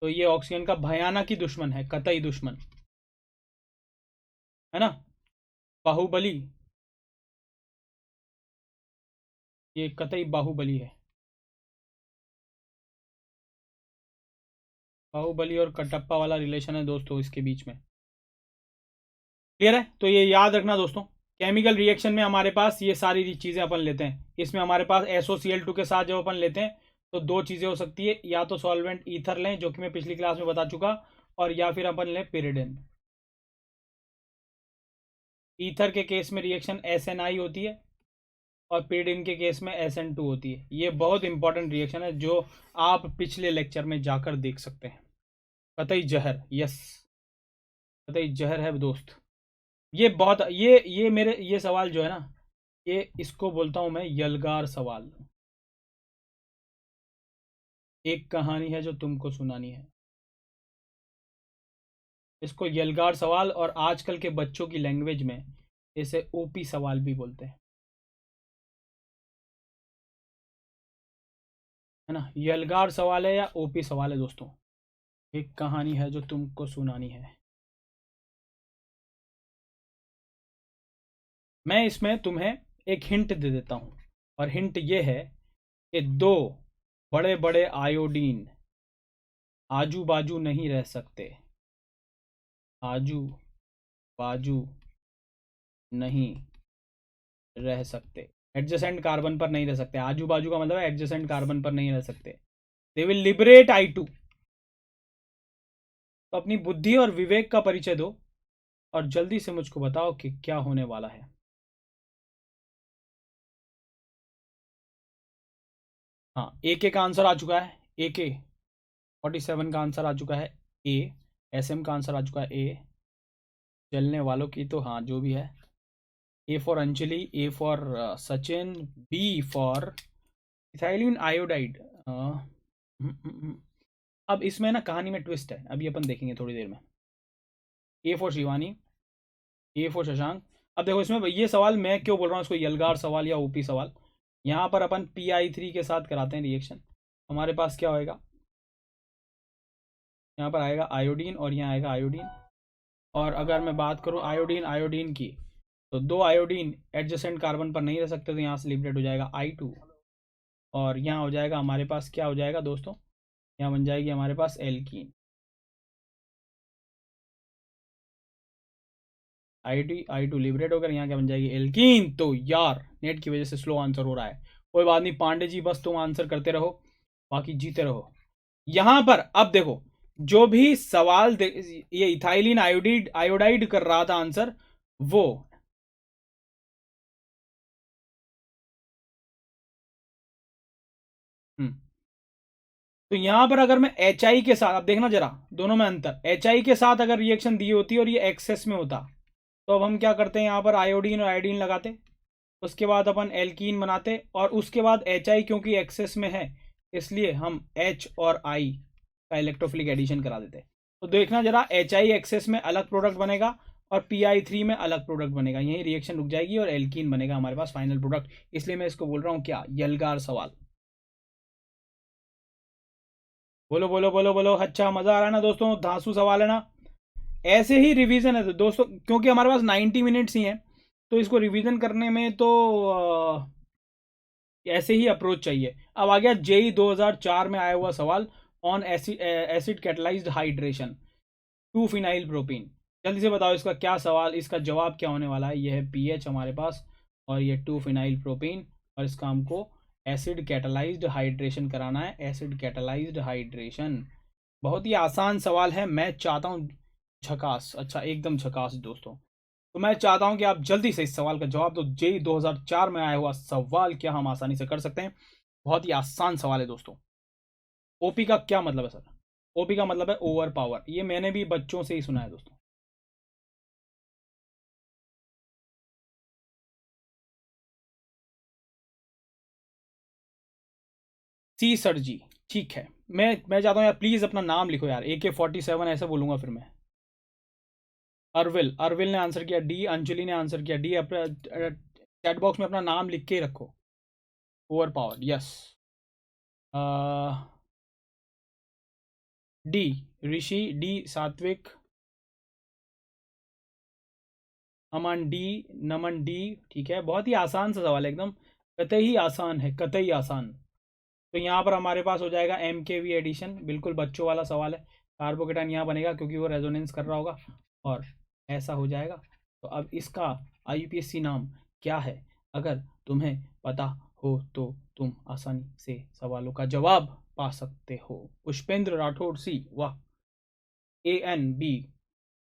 तो ये ऑक्सीजन का भयानक ही दुश्मन है, कतई दुश्मन, है ना, बाहुबली, ये कतई बाहुबली है। बाहुबली और कटप्पा वाला रिलेशन है दोस्तों इसके बीच में। क्लियर है? तो ये याद रखना दोस्तों, केमिकल रिएक्शन में हमारे पास ये सारी चीज़ें अपन लेते हैं, इसमें हमारे पास SOCl2 के साथ जब अपन लेते हैं तो 2 चीज़ें हो सकती है, या तो सॉल्वेंट ईथर लें जो कि मैं पिछली क्लास में बता चुका, और या फिर अपन लें pyridine। ईथर के केस में रिएक्शन SNI होती है, और pyridine के केस में SN2 होती है। ये बहुत इंपॉर्टेंट रिएक्शन है जो आप पिछले लेक्चर में जाकर देख सकते हैं। कतई जहर, यस, कतई जहर है दोस्त। ये बहुत ये मेरे ये सवाल जो है ना, ये इसको बोलता हूं मैं यलगार सवाल। एक कहानी है जो तुमको सुनानी है, इसको यलगार सवाल, और आजकल के बच्चों की लैंग्वेज में इसे ओपी सवाल भी बोलते हैं, है ना। यलगार सवाल है या ओपी सवाल है दोस्तों। एक कहानी है जो तुमको सुनानी है। मैं इसमें तुम्हें एक हिंट दे देता हूं, और हिंट ये है कि दो बड़े बड़े आयोडीन आजू बाजू नहीं रह सकते, आजू बाजू नहीं रह सकते, एडजेसेंट कार्बन पर नहीं रह सकते। आजू बाजू का मतलब है एडजेसेंट कार्बन पर नहीं रह सकते। They will liberate I2। तो अपनी बुद्धि और विवेक का परिचय दो और जल्दी से मुझको बताओ कि क्या होने वाला है। हाँ, AK का आंसर आ चुका है। AK-47 का आंसर आ चुका है A। SM का आंसर आ चुका है A। चलने वालों की तो हाँ जो भी है। A for Anjali, A for Sachin, B for ethylene iodide. अब इसमें ना कहानी में ट्विस्ट है, अभी अपन देखेंगे थोड़ी देर में। A for Shivani, A for Shashank. अब देखो इसमें ये सवाल मैं क्यों बोल रहा हूँ इसको यलगार सवाल या ओपी सवाल। यहाँ पर अपन PI3 के साथ कराते हैं रिएक्शन। हमारे पास क्या होएगा, यहाँ पर आएगा आयोडीन और यहाँ आएगा आयोडीन। और अगर मैं बात करूँ आयोडीन आयोडीन की, तो दो आयोडीन एडजेसेंट कार्बन पर नहीं रह सकते, तो यहाँ से लिबरेट हो जाएगा I2। और यहाँ हो जाएगा हमारे पास क्या हो जाएगा दोस्तों, यहाँ बन जाएगी हमारे पास एल्कीन। I2 लिबरेट होकर यहाँ क्या बन जाएगी एल्कीन। तो यार नेट की वजह से स्लो आंसर हो रहा है, कोई बात नहीं पांडे जी, बस तुम आंसर करते रहो, बाकी जीते रहो। यहां पर अब देखो, जो भी सवाल ये इथाइलिन आयोडाइड आयोडाइड कर रहा था आंसर, वो तो यहां पर अगर मैं HI के साथ, अब देखना जरा दोनों में अंतर, HI के साथ अगर रिएक्शन दी होती और ये एक्सेस में होता, तो अब हम क्या करते हैं, यहाँ पर आयोडीन और आयोडीन लगाते, उसके बाद अपन एल्कीन बनाते, और उसके बाद HI क्योंकि एक्सेस में है इसलिए हम H और I का इलेक्ट्रोफिलिक एडिशन करा देते। तो देखना जरा, HI एक्सेस में अलग प्रोडक्ट बनेगा और PI3 में अलग प्रोडक्ट बनेगा, यही रिएक्शन रुक जाएगी और एल्कीन बनेगा हमारे पास फाइनल प्रोडक्ट। इसलिए मैं इसको बोल रहा हूँ क्या, यलगार सवाल। बोलो बोलो बोलो बोलो, अच्छा मजा आ रहा है ना दोस्तों, धांसू सवाल है ना। ऐसे ही रिवीजन है दोस्तों, क्योंकि हमारे पास 90 मिनट्स ही हैं, तो इसको रिवीजन करने में तो ऐसे ही अप्रोच चाहिए। अब आ गया JEE 2004 में आया हुआ सवाल, on acid catalysed hydration 2 phenyl propene. जल्दी से बताओ इसका क्या सवाल, इसका जवाब क्या होने वाला है। यह है पीएच हमारे पास, और ये 2 फिनाइल प्रोपीन, और इसका हमको एसिड कैटलाइज्ड हाइड्रेशन कराना है, एसिड कैटलाइज्ड हाइड्रेशन। बहुत ही आसान सवाल है, मैं चाहता हूँ झकास, अच्छा एकदम झकास दोस्तों। तो मैं चाहता हूं कि आप जल्दी से इस सवाल का जवाब दो। JEE 2004 में आया हुआ सवाल क्या हम आसानी से कर सकते हैं, बहुत ही आसान सवाल है दोस्तों। ओपी का क्या मतलब है सर, ओपी का मतलब है ओवर पावर, ये मैंने भी बच्चों से ही सुना है दोस्तों। सी सर जी, ठीक है। मैं चाहता हूँ यार प्लीज अपना नाम लिखो यार, AK-47 ऐसे बोलूंगा फिर मैं। अरविल, अरविल ने आंसर किया D। अंजलि ने आंसर किया D। अपने चैट बॉक्स में अपना नाम लिख के ही रखो। Over power, yes. D ऋषि, D सात्विक, अमन D, नमन D। ठीक है, बहुत ही आसान सा सवाल है एकदम, कतई आसान है, कतई आसान। तो यहाँ पर हमारे पास हो जाएगा MKV एडिशन, बिल्कुल बच्चों वाला सवाल है। कार्बोकेटाइन यहाँ बनेगा क्योंकि वो रेजोनेंस कर रहा होगा, और ऐसा हो जाएगा। तो अब इसका IUPAC नाम क्या है, अगर तुम्हें पता हो तो तुम आसानी से सवालों का जवाब पा सकते हो। पुष्पेंद्र राठौड़ C, वाह। ANB,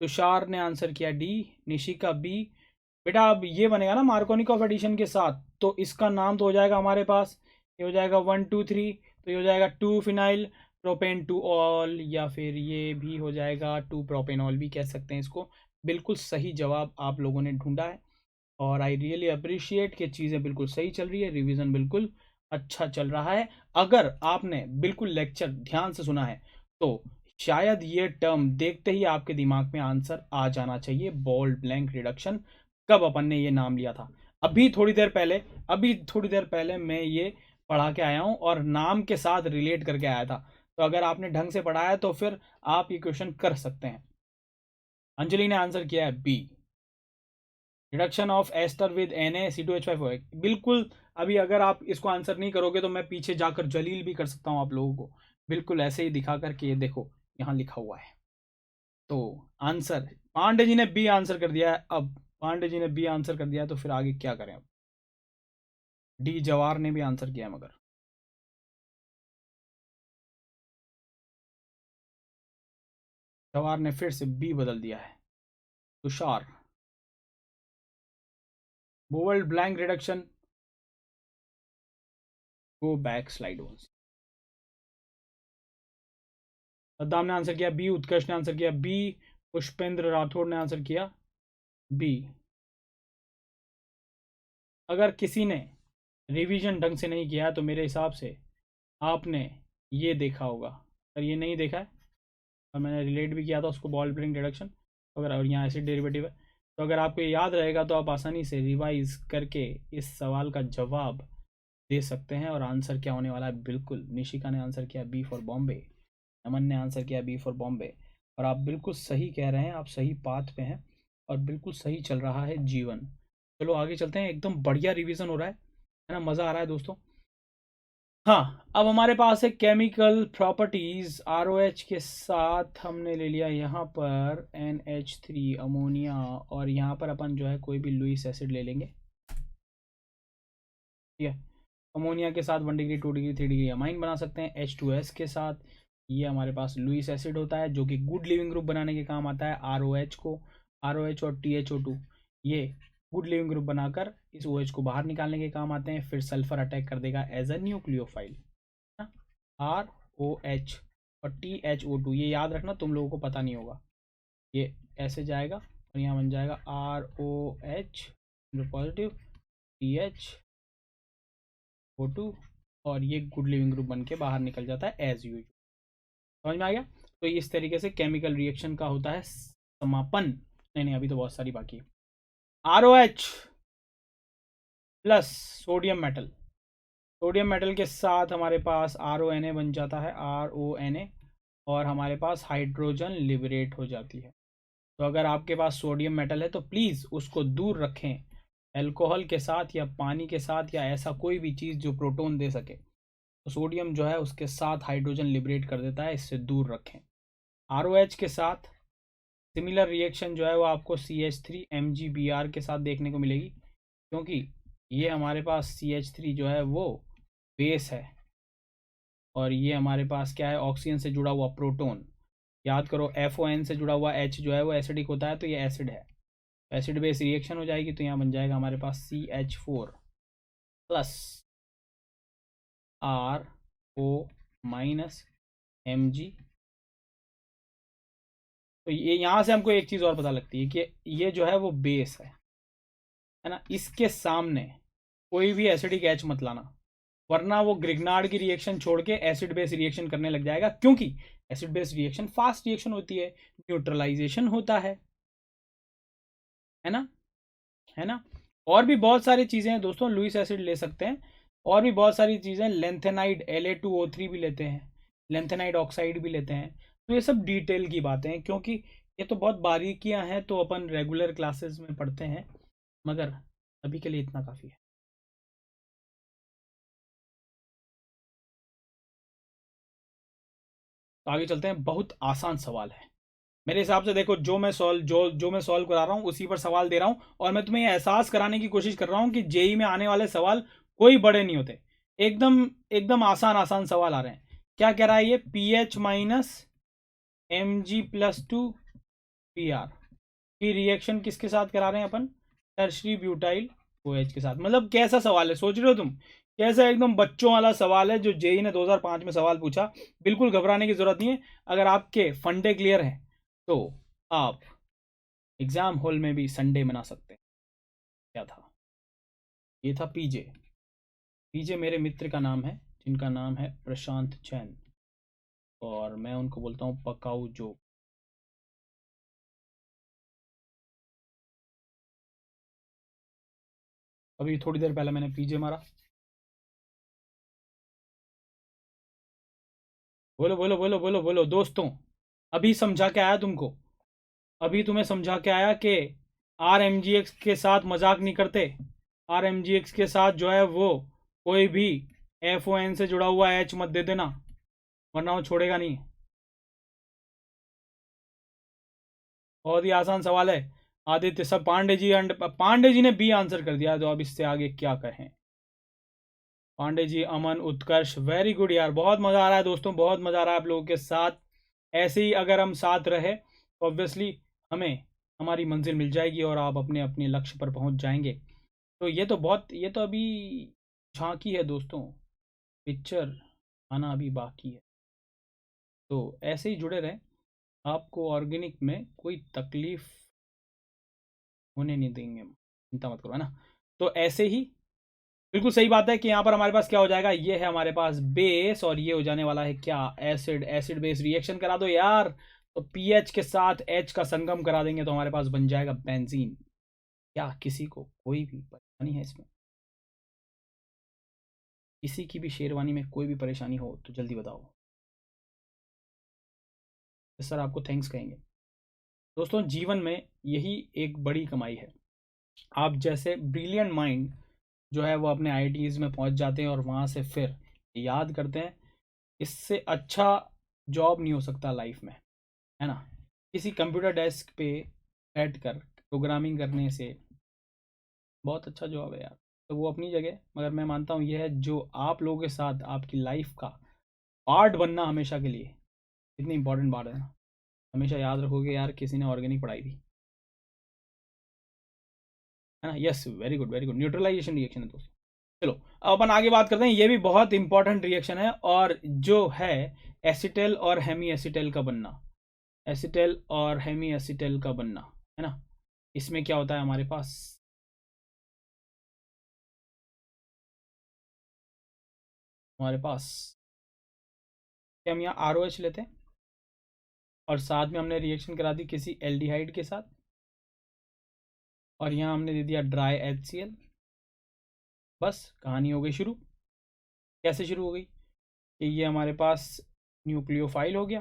तुषार ने आंसर किया D। निशिका B। बेटा अब ये बनेगा ना मार्कोनी ऑफ एडिशन के साथ, तो इसका नाम तो हो जाएगा हमारे पास, ये हो जाएगा 1 2 3, तो ये हो जाएगा 2 फिनाइल प्रोपेन 2 ऑल, या फिर ये भी हो जाएगा 2 प्रोपेनॉल भी कह सकते हैं इसको। बिल्कुल सही जवाब आप लोगों ने ढूंढा है और आई रियली अप्रिशिएट कि चीज़ें बिल्कुल सही चल रही है, रिवीजन बिल्कुल अच्छा चल रहा है। अगर आपने बिल्कुल लेक्चर ध्यान से सुना है तो शायद ये टर्म देखते ही आपके दिमाग में आंसर आ जाना चाहिए, बॉल्ड ब्लैंक रिडक्शन। कब अपन ने ये नाम लिया था? अभी थोड़ी देर पहले मैं ये पढ़ा के आया हूँ और नाम के साथ रिलेट करके आया था। तो अगर आपने ढंग से पढ़ा है तो फिर आप ये क्वेश्चन कर सकते हैं। अंजलि ने आंसर किया है B, reduction of ester with Na-C2H5O। बिल्कुल। अभी अगर आप इसको आंसर नहीं करोगे तो मैं पीछे जाकर जलील भी कर सकता हूँ आप लोगों को, बिल्कुल ऐसे ही दिखा करके। ये देखो यहाँ लिखा हुआ है। तो आंसर पांडे जी ने बी आंसर कर दिया है। अब पांडे जी ने बी आंसर कर दिया है तो फिर आगे क्या करें? अब डी जवाहर ने भी आंसर किया है, मगर जवाहर ने फिर से बी बदल दिया है। Tushar, bold blank reduction, go back slide one. Saddam ने आंसर किया बी, उत्कर्ष ने आंसर किया बी, पुष्पेंद्र राठौड़ ने आंसर किया बी। अगर किसी ने रिवीजन ढंग से नहीं किया तो मेरे हिसाब से आपने ये देखा होगा। अगर ये नहीं देखा है और मैंने रिलेट भी किया था उसको बॉल ब्रिंग रिडक्शन, अगर और यहाँ एसिड डेरिवेटिव है, तो अगर आपको याद रहेगा तो आप आसानी से रिवाइज करके इस सवाल का जवाब दे सकते हैं। और आंसर क्या होने वाला है? बिल्कुल निशिका ने आंसर किया बी फॉर बॉम्बे, नमन ने आंसर किया बी फॉर बॉम्बे। और आप बिल्कुल सही कह रहे हैं, आप सही पाथ पे हैं और बिल्कुल सही चल रहा है जीवन। चलो आगे चलते हैं, एकदम बढ़िया रिवीजन हो रहा है ना, मज़ा आ रहा है दोस्तों। हाँ, अब हमारे पास है केमिकल प्रॉपर्टीज। ROH के साथ हमने ले लिया यहाँ पर NH3 अमोनिया, और यहाँ पर अपन जो है कोई भी लुईस एसिड ले लेंगे। ठीक है, अमोनिया के साथ 1 डिग्री 2 डिग्री 3 डिग्री अमाइन बना सकते हैं। H2S के साथ ये हमारे पास लुईस एसिड होता है जो कि गुड लिविंग ग्रुप बनाने के काम आता है। ROH और THO2 ये गुड लिविंग ग्रुप बनाकर इस OH को बाहर निकालने के काम आते हैं। फिर सल्फर अटैक कर देगा एज अ न्यूक्लियोफाइल। ROH और THO2 ये याद रखना, तुम लोगों को पता नहीं होगा। ये ऐसे जाएगा और यहाँ बन जाएगा ROH पॉजिटिव, THO2, और ये गुड लिविंग ग्रुप बन के बाहर निकल जाता है एज यूजुअल। समझ में आ गया? तो इस तरीके से केमिकल रिएक्शन का होता है समापन। नहीं, अभी तो बहुत सारी बाकी है। ROH प्लस सोडियम मेटल के साथ हमारे पास RONA बन जाता है, RONA, और हमारे पास हाइड्रोजन लिबरेट हो जाती है। तो अगर आपके पास सोडियम मेटल है तो प्लीज़ उसको दूर रखें अल्कोहल के साथ या पानी के साथ या ऐसा कोई भी चीज़ जो प्रोटॉन दे सके। तो सोडियम जो है उसके साथ हाइड्रोजन लिबरेट कर देता है, इससे दूर रखें। ROH के साथ सिमिलर रिएक्शन जो है वो आपको CH3 MgBr के साथ देखने को मिलेगी, क्योंकि ये हमारे पास CH3 जो है वो बेस है और ये हमारे पास क्या है, ऑक्सीजन से जुड़ा हुआ प्रोटॉन। याद करो FON से जुड़ा हुआ H जो है वो एसिडिक होता है, तो ये एसिड है, एसिड बेस रिएक्शन हो जाएगी। तो यहाँ बन जाएगा हमारे पास CH4 plus RO minus Mg। तो ये यहाँ से हमको एक चीज़ और पता लगती है कि ये जो है वो बेस है ना, इसके सामने कोई भी एसिडिक H मत लाना, वरना वो ग्रिग्नार्ड की रिएक्शन छोड़ के एसिड बेस रिएक्शन करने लग जाएगा, क्योंकि acid base reaction fast reaction होती है, न्यूट्रलाइजेशन होता है ना, है ना। और भी बहुत सारी चीज़ें हैं दोस्तों, लुईस एसिड ले सकते हैं, और भी बहुत सारी चीज़ें, लेंथेनाइड La2O3 भी लेते हैं, लेंथेनाइड ऑक्साइड भी लेते हैं। तो ये सब डिटेल की बातें हैं, क्योंकि ये तो बहुत बारीकियां हैं, तो अपन रेगुलर क्लासेस में पढ़ते हैं, मगर अभी के लिए इतना काफ़ी है। तो आगे चलते हैं, बहुत आसान सवाल है मेरे हिसाब से। देखो, जो मैं सॉल्व करा रहा हूँ उसी पर सवाल दे रहा हूँ, और मैं तुम्हें एहसास कराने की कोशिश कर रहा हूँ कि जेई में आने वाले सवाल कोई बड़े नहीं होते, एकदम एकदम आसान आसान सवाल आ रहे हैं। क्या कह रहा है ये? PH माइनस Mg+2Br की रिएक्शन किसके साथ करा रहे हैं अपन? टर्शरी ब्यूटाइल OH के साथ। मतलब कैसा सवाल है, सोच रहे हो तुम? कैसा एकदम बच्चों वाला सवाल है जो जेई ने 2005 में सवाल पूछा। बिल्कुल घबराने की जरूरत नहीं है, अगर आपके फंडे क्लियर हैं तो आप एग्ज़ाम हॉल में भी संडे मना सकते हैं। क्या था? ये था पीजे। पीजे मेरे मित्र का नाम है, जिनका नाम है प्रशांत जैन, और मैं उनको बोलता हूँ पकाऊ जोक। अभी थोड़ी देर पहले मैंने पीजे मारा। बोलो बोलो बोलो बोलो बोलो दोस्तों, अभी समझा के आया तुमको, अभी तुम्हें समझा के आया कि RMGX के साथ मजाक नहीं करते। RMGX के साथ जो है वो कोई भी FON से जुड़ा हुआ एच मत दे देना, वरना वो छोड़ेगा नहीं। बहुत ही आसान सवाल है। आदित्य सब पांडे जी ने बी आंसर कर दिया, तो अब इससे आगे क्या कहें। पांडे जी, अमन, उत्कर्ष, वेरी गुड यार, बहुत मजा आ रहा है दोस्तों, बहुत मजा आ रहा है आप लोगों के साथ। ऐसे ही अगर हम साथ रहे तो ऑब्वियसली हमें हमारी मंजिल मिल जाएगी और आप अपने अपने लक्ष्य पर पहुंच जाएंगे। तो ये तो अभी झांकी है दोस्तों, पिक्चर आना अभी बाकी है। तो ऐसे ही जुड़े रहें, आपको ऑर्गेनिक में कोई तकलीफ होने नहीं देंगे हम, चिंता मत करो, है ना। तो ऐसे ही बिल्कुल सही बात है कि यहाँ पर हमारे पास क्या हो जाएगा, ये है हमारे पास बेस, और ये हो जाने वाला है क्या, एसिड। एसिड बेस रिएक्शन करा दो यार, तो पीएच के साथ एच का संगम करा देंगे तो हमारे पास बन जाएगा बेंजीन। क्या किसी को कोई भी परेशानी है इसमें? किसी की भी शेरवानी में कोई भी परेशानी हो तो जल्दी बताओ, तो सर आपको थैंक्स कहेंगे। दोस्तों जीवन में यही एक बड़ी कमाई है, आप जैसे ब्रिलियंट माइंड जो है वो अपने आईआईटीज में पहुंच जाते हैं और वहां से फिर याद करते हैं। इससे अच्छा जॉब नहीं हो सकता लाइफ में, है ना। किसी कंप्यूटर डेस्क पे बैठ कर प्रोग्रामिंग करने से बहुत अच्छा जॉब है यार। तो वो अपनी जगह, मगर मैं मानता हूँ यह है जो आप लोगों के साथ आपकी लाइफ का पार्ट बनना हमेशा के लिए इतनी इंपॉर्टेंट बात है ना। हमेशा याद रखोगे यार, किसी ने ऑर्गेनिक पढ़ाई थी, है ना। Yes, very good very good, neutralisation reaction है दोस्तों। चलो अब अपन आगे बात करते हैं, ये भी बहुत इंपॉर्टेंट रिएक्शन है, और जो है एसिटल और हेमी एसिटल का बनना। एसिटल और हेमी एसिटल का बनना, है ना। इसमें क्या होता है हमारे पास, हमारे पास कि हम यहाँ ROH लेते हैं और साथ में हमने रिएक्शन करा दी किसी एल्डिहाइड के साथ, और यहाँ हमने दे दिया ड्राई HCl। बस कहानी हो गई शुरू। कैसे शुरू हो गई कि ये हमारे पास न्यूक्लियोफाइल हो गया,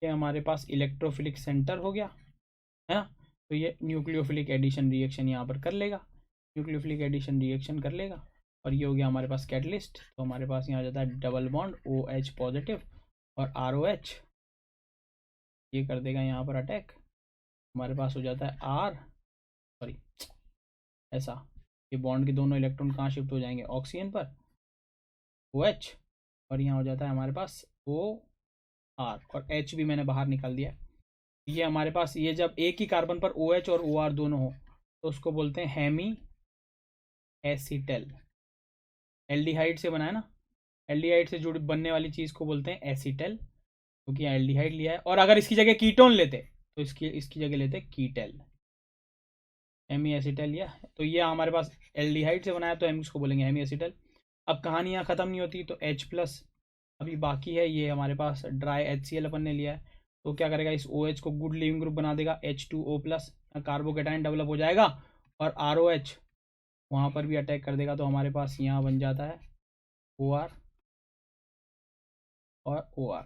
ये हमारे पास इलेक्ट्रोफिलिक सेंटर हो गया, है ना। तो ये न्यूक्लियोफिलिक एडिशन रिएक्शन यहाँ पर कर लेगा, न्यूक्लियोफिलिक एडिशन रिएक्शन कर लेगा, और ये हो गया हमारे पास कैटलिस्ट। तो हमारे पास यहाँ आ जाता है डबल बॉन्ड OH पॉजिटिव और ROH, ये कर देगा यहाँ पर अटैक। हमारे पास हो जाता है R, सॉरी ऐसा, ये बॉन्ड के दोनों इलेक्ट्रॉन कहाँ शिफ्ट हो जाएंगे, ऑक्सीजन पर OH, और यहाँ हो जाता है हमारे पास OR, और H भी मैंने बाहर निकाल दिया। ये हमारे पास, ये जब एक ही कार्बन पर OH और OR दोनों हो तो उसको बोलते हैं हेमी एसिटल। एल्डिहाइड से बना है ना, एल्डिहाइड से जुड़ बनने वाली चीज़ को बोलते हैं एसिटल, क्योंकि एल्डिहाइड लिया है। और अगर इसकी जगह कीटोन लेते तो इसकी जगह लेते कीटल, हेमी एसिटल। या तो ये हमारे पास एल्डिहाइड से बनाया तो हम इसको बोलेंगे हेमी एसिटल। अब कहानी यहाँ ख़त्म नहीं होती, तो H प्लस अभी बाकी है। ये हमारे पास ड्राई HCl अपन ने लिया है, तो क्या करेगा, इस OH को गुड लिविंग ग्रुप बना देगा, H2O प्लस, कार्बोकेटाइन डेवलप हो जाएगा, और ROH वहाँ पर भी अटैक कर देगा। तो हमारे पास यहाँ बन जाता है OR और OR।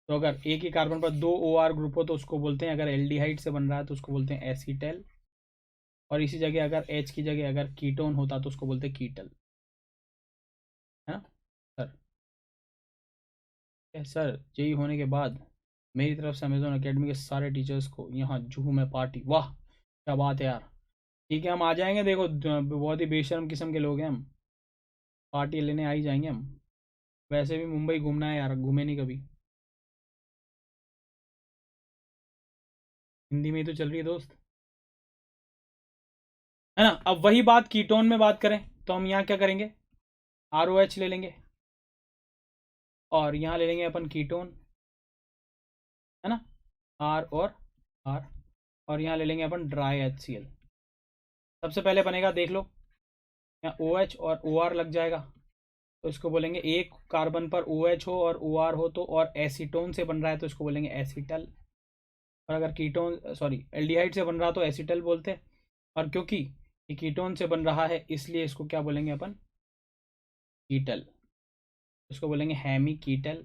तो अगर एक ही कार्बन पर दो OR ग्रुप हो तो उसको बोलते हैं, अगर एल्डिहाइड से बन रहा है तो उसको बोलते हैं एसिटल, और इसी जगह अगर H की जगह अगर कीटोन होता तो उसको बोलते हैं कीटल, है ना सर। सर जेई होने के बाद मेरी तरफ से अमेजोन अकेडमी के सारे टीचर्स को यहाँ जुहू में पार्टी, वाह क्या बात है यार। ठीक है हम आ जाएंगे, देखो बहुत ही बेशर्म किस्म के लोग हैं हम, पार्टी लेने आ ही जाएंगे हम। वैसे भी मुंबई घूमना है यार, घूमे नहीं कभी। हिंदी में ही तो चल रही है दोस्त, है ना। अब वही बात कीटोन में बात करें तो हम यहाँ क्या करेंगे, ROH ले लेंगे और यहाँ ले लेंगे अपन कीटोन, है ना, R और R, और यहाँ ले लेंगे अपन ड्राई HCl। सबसे पहले बनेगा, देख लो, यहाँ OH और OR लग जाएगा, तो इसको बोलेंगे, एक कार्बन पर OH हो और OR हो तो, और एसीटोन से बन रहा है तो इसको बोलेंगे एसीटल। और अगर कीटोन, सॉरी, एल्डिहाइड से बन रहा तो एसीटल बोलते, और क्योंकि ये कीटोन से बन रहा है इसलिए इसको क्या बोलेंगे अपन, कीटल, इसको बोलेंगे हेमी कीटल।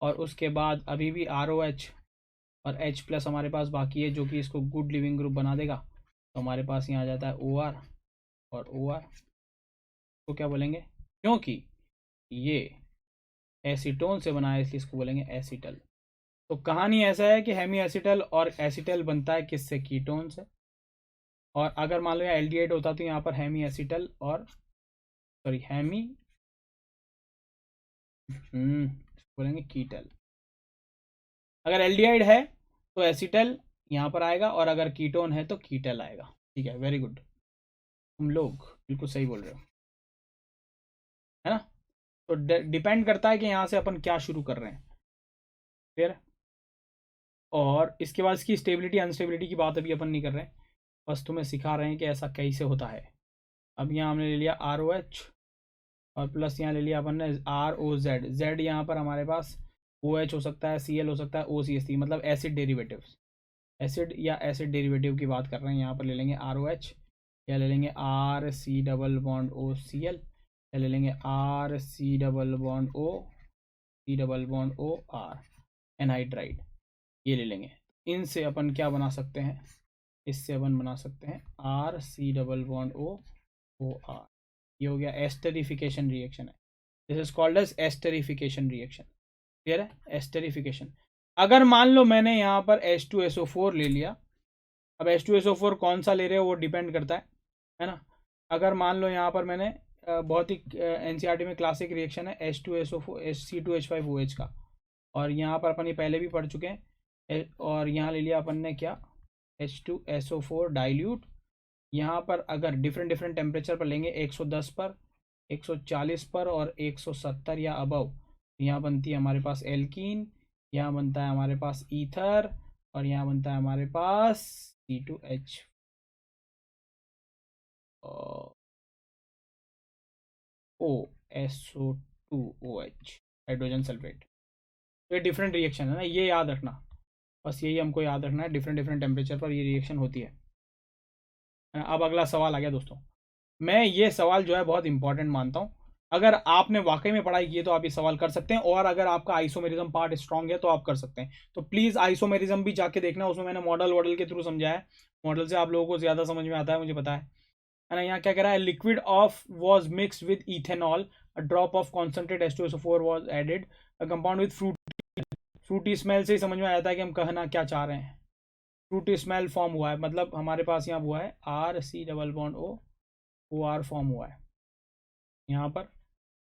और उसके बाद अभी भी ROH और H प्लस हमारे पास बाकी है, जो कि इसको गुड लिविंग ग्रुप बना देगा, तो हमारे पास यहाँ आ जाता है OR और OR, तो क्या बोलेंगे, क्योंकि ये एसीटोन से बना है इसलिए इसको बोलेंगे एसीटल। तो कहानी ऐसा है कि हेमी एसीटल और एसीटल बनता है किससे, कीटोन से। और अगर मान लो यहाँ एल्डिहाइड होता तो यहाँ पर हेमी एसीटल और, सॉरी, हेमी बोलेंगे कीटल। अगर एल्डिहाइड है तो एसीटल यहाँ पर आएगा, और अगर कीटोन है तो कीटल आएगा। ठीक है, वेरी गुड, तुम लोग बिल्कुल सही बोल रहे हो, है ना। तो डिपेंड करता है कि यहाँ से अपन क्या शुरू कर रहे हैं फिर, और इसके बाद इसकी स्टेबिलिटी अनस्टेबिलिटी की बात अभी अपन नहीं कर रहे हैं, बस तुम्हें सिखा रहे हैं कि ऐसा कैसे होता है। अब यहाँ हमने ले लिया ROH और प्लस यहाँ ले लिया अपन ने ROZ। Z यहाँ पर हमारे पास OH हो सकता है, Cl हो सकता है, OCH3, मतलब एसिड डेरिवेटिव, एसिड या एसिड डेरिवेटिव की बात कर रहे हैं। यहाँ पर ले लेंगे ROH, या ले लेंगे RC डबल बॉन्ड OCl, या ले लेंगे RC double bond O, C double bond OR, anhydride, ये ले लेंगे। इनसे अपन क्या बना सकते हैं, इससे अपन बना सकते हैं RC डबल बॉन्ड OR। ये हो गया एस्टरिफिकेशन रिएक्शन है, this is called as esterification reaction. Clear है, एस्टरिफिकेशन। अगर मान लो मैंने यहाँ पर H2SO4 ले लिया, अब H2SO4 कौन सा ले रहे हो वो डिपेंड करता है ना। अगर मान लो यहाँ पर मैंने बहुत ही NCERT में क्लासिक रिएक्शन है H2SO4 C2H5OH का, और यहाँ पर अपन ये पहले भी पढ़ चुके हैं, और यहाँ ले लिया अपन ने क्या, H2SO4 डाइल्यूट। यहाँ पर अगर डिफरेंट डिफरेंट टेम्परेचर पर लेंगे, 110 पर, 140 पर और 170 या अबव, यहाँ बनती है हमारे पास एल्कीन, यहाँ बनता है हमारे पास ईथर, और यहाँ बनता है हमारे पास C2H OSO2OH, हाइड्रोजन सल्फेट। तो ये डिफरेंट रिएक्शन है ना, ये याद रखना, बस यही हमको याद रखना है, डिफरेंट डिफरेंट टेम्परेचर पर ये रिएक्शन होती है। अब अगला सवाल आ गया दोस्तों, मैं ये सवाल जो है बहुत इंपॉर्टेंट मानता हूँ। अगर आपने वाकई में पढ़ाई की है तो आप ये सवाल कर सकते हैं, और अगर आपका आइसोमेरिज्म पार्ट स्ट्रांग है तो आप कर सकते हैं। तो प्लीज़ आइसोमेरिज्म भी जाके देखना, उसमें मैंने मॉडल के थ्रू समझाया है, मॉडल से आप लोगों को ज़्यादा समझ में आता है, मुझे पता है ना। यहाँ क्या कह रहा है, liquid of was mixed with ethanol, a drop of concentrate H2SO4 was added, a compound with fruity smell से ही समझ में आ जाता है कि हम कहना क्या चाह रहे हैं। फ्रूटी स्मेल फॉर्म हुआ है, मतलब हमारे पास यहाँ हुआ है RC double bond OR form हुआ है, यहाँ पर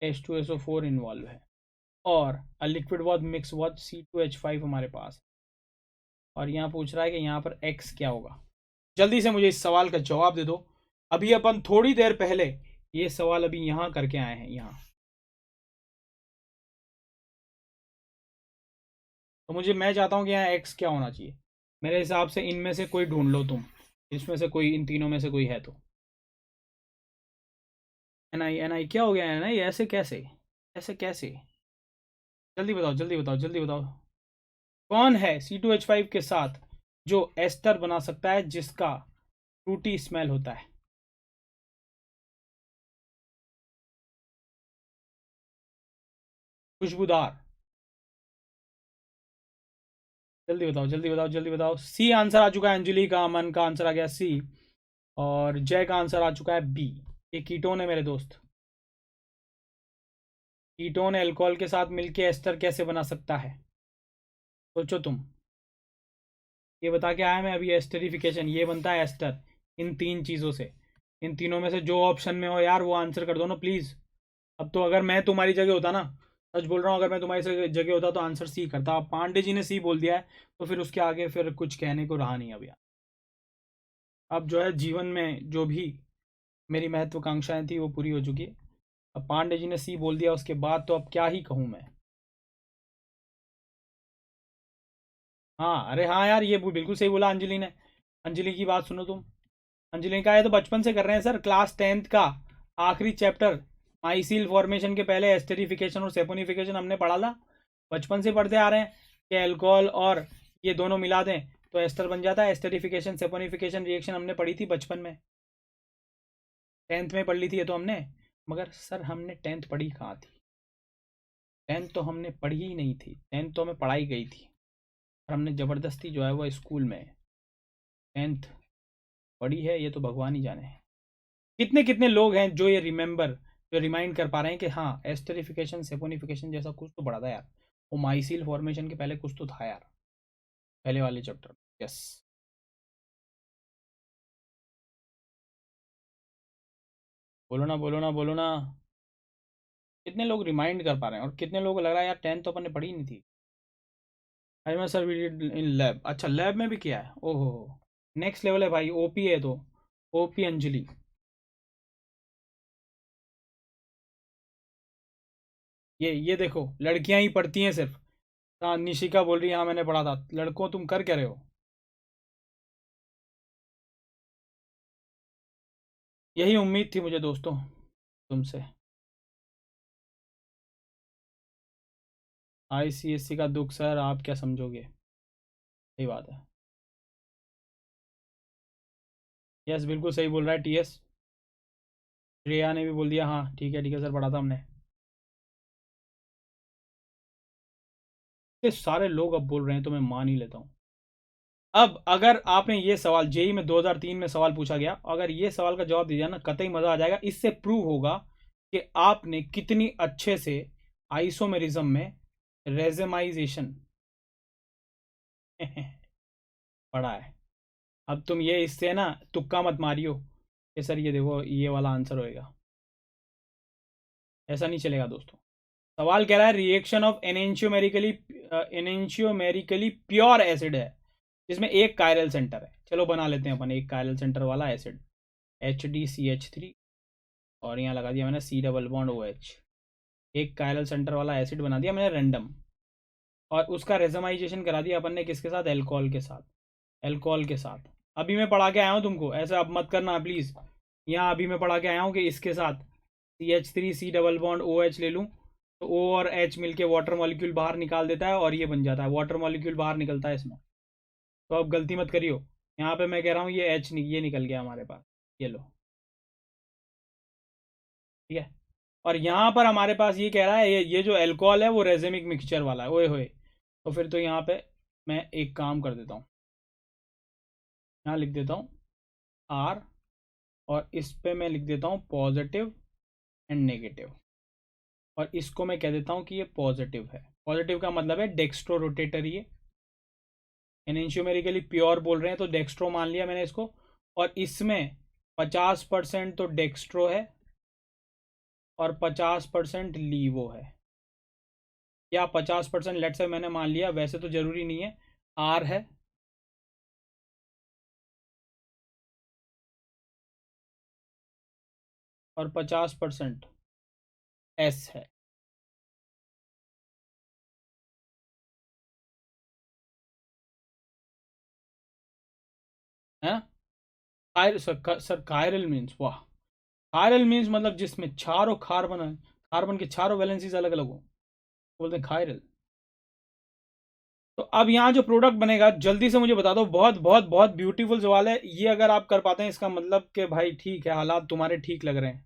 H2SO4 इन्वॉल्व है, और a liquid was mix was C2H5 हमारे पास, और यहाँ पूछ रहा है कि यहाँ पर X क्या होगा। जल्दी से मुझे इस सवाल का जवाब दे दो। अभी अपन थोड़ी देर पहले ये सवाल अभी यहाँ करके आए हैं यहाँ, तो मैं चाहता हूँ कि यहाँ X क्या होना चाहिए। मेरे हिसाब से इनमें से कोई ढूंढ लो तुम, इसमें से कोई, इन तीनों में से कोई है तो। NI क्या हो गया, NI ऐसे कैसे, ऐसे कैसे, जल्दी बताओ जल्दी बताओ जल्दी बताओ। कौन है C2H5 के साथ जो एस्टर बना सकता है जिसका फ्रूटी स्मेल होता है, खुशबूदार, जल्दी बताओ जल्दी बताओ जल्दी बताओ। सी आंसर आ चुका है, अंजलि का, अमन का आंसर आ गया C, और जय का आंसर आ चुका है B। ये कीटोन है मेरे दोस्त, कीटोन एल्कोहल के साथ मिलके एस्टर कैसे बना सकता है, सोचो तुम। ये बता के आया मैं अभी, एस्टरिफिकेशन, ये बनता है एस्टर इन तीन चीज़ों से। इन तीनों में से जो ऑप्शन में हो यार वो आंसर कर दो ना प्लीज़। अब तो अगर मैं तुम्हारी जगह होता ना, सच बोल रहा हूँ, अगर मैं तुम्हारी जगह होता तो आंसर C करता। अब पांडे जी ने C बोल दिया है तो फिर उसके आगे फिर कुछ कहने को रहा नहीं अब यार। अब जो है जीवन में जो भी मेरी महत्वाकांक्षाएं थी वो पूरी हो चुकी है। अब पांडे जी ने C बोल दिया उसके बाद तो अब क्या ही कहूँ मैं। हाँ, अरे हाँ यार, ये बिल्कुल सही बोला अंजलि ने। अंजलि की बात सुनो तुम। अंजलि का ये तो बचपन से कर रहे हैं सर, क्लास 10th का आखिरी चैप्टर माइसील फॉर्मेशन के पहले एस्टेरिफिकेशन और सेपोनिफिकेशन हमने पढ़ा था। बचपन से पढ़ते आ रहे हैं कि अल्कोहल और ये दोनों मिला दें तो एस्टर बन जाता है। एस्टेरिफिकेशन सेपोनिफिकेशन रिएक्शन हमने पढ़ी थी बचपन में, 10th में पढ़ ली थी ये तो हमने। मगर सर हमने 10th पढ़ी कहाँ थी? 10th तो हमने पढ़ी ही नहीं थी, 10th तो हमें पढ़ाई गई थी और हमने ज़बरदस्ती जो है वो स्कूल में 10th पढ़ी है, ये तो भगवान ही जाने। कितने कितने लोग हैं जो ये रिमेंबर, जो रिमाइंड कर पा रहे हैं कि हाँ एस्टेरिफिकेशन सेपोनिफिकेशन जैसा कुछ तो पढ़ा था यार, वो माइसील फॉर्मेशन के पहले कुछ तो था यार, पहले वाले चैप्टर। यस, बोलो ना बोलो ना बोलो ना। कितने लोग रिमाइंड कर पा रहे हैं और कितने लोगों को लग रहा है यार 10th तो अपन ने पढ़ी नहीं थी। आई मैं sir we did in lab, अच्छा लैब में भी किया है, ओहो। नेक्स्ट लेवल है भाई, ओपी है तो। ओपी अंजलि। ये देखो लड़कियां ही पढ़ती हैं सिर्फ। हाँ निशिका बोल रही है हाँ मैंने पढ़ा था, लड़कों तुम कर क्या रहे हो? यही उम्मीद थी मुझे दोस्तों तुमसे। आईसीएससी का दुख सर आप क्या समझोगे, सही बात है। यस बिल्कुल सही बोल रहा है टीएस। श्रेया ने भी बोल दिया हाँ ठीक है सर पढ़ा था हमने। ये सारे लोग अब बोल रहे हैं तो मैं मान ही लेता हूँ। अब अगर आपने ये सवाल जेई में 2003 में सवाल पूछा गया, अगर ये सवाल का जवाब दिया ना कतई मजा आ जाएगा। इससे प्रूव होगा कि आपने कितनी अच्छे से आइसोमेरिज्म में रेजमाइजेशन पढ़ा है। अब तुम ये इससे ना तुक्का मत मारियो कि सर ये देखो ये वाला आंसर होएगा, ऐसा नहीं चलेगा दोस्तों। सवाल कह रहा है रिएक्शन ऑफ एनेंशियोमेरिकली प्योर एसिड है जिसमें एक कायरल सेंटर है। चलो बना लेते हैं अपन एक कायरल सेंटर वाला एसिड, HDCH3, और यहाँ लगा दिया मैंने C डबल बॉन्ड OH। एक कायरल सेंटर वाला एसिड बना दिया मैंने रैंडम, और उसका रेजमाइजेशन करा दिया अपन ने किसके साथ? एल्कोहल के साथ। एल्कोहल के साथ अभी मैं पढ़ा के आया हूँ तुमको, ऐसा अब मत करना प्लीज़। यहाँ अभी मैं पढ़ा के आया हूँ कि इसके साथ CH3 C double bond OH ले लूँ तो O और H मिलके वाटर मॉलिक्यूल बाहर निकाल देता है और ये बन जाता है, वाटर मॉलिक्यूल बाहर निकलता है इसमें। तो अब गलती मत करियो, यहाँ पे मैं कह रहा हूँ ये ये निकल गया हमारे पास, ये लो, ठीक है। और यहाँ पर हमारे पास ये कह रहा है ये जो एल्कोहल है वो रेजेमिक मिक्सचर वाला है, ओए होए। तो फिर तो यहाँ पे मैं एक काम कर देता हूँ, यहाँ लिख देता हूँ R, और इस पे मैं लिख देता हूँ पॉजिटिव एंड नेगेटिव, और इसको मैं कह देता हूँ कि ये पॉजिटिव है। पॉजिटिव का मतलब है डेक्स्ट्रो रोटेटर, ये एनेंशियोमेरिकली प्योर बोल रहे हैं तो डेक्स्ट्रो मान लिया मैंने इसको। और इसमें 50% तो डेक्स्ट्रो है और 50% लीवो है, या 50% लेट से मैंने मान लिया, वैसे तो जरूरी नहीं है। आर है और 50% एस है। हैं? सर कायरल मीन्स, वाह। कायरल मीन्स मतलब जिसमें चारों कार्बन है, कार्बन के चारों वैलेंसीज अलग अलग हो, बोलते हैं कायरल। तो अब यहाँ जो प्रोडक्ट बनेगा जल्दी से मुझे बता दो, बहुत बहुत बहुत ब्यूटीफुल सवाल है ये, अगर आप कर पाते हैं इसका मतलब कि भाई ठीक है, हालात तुम्हारे ठीक लग रहे हैं,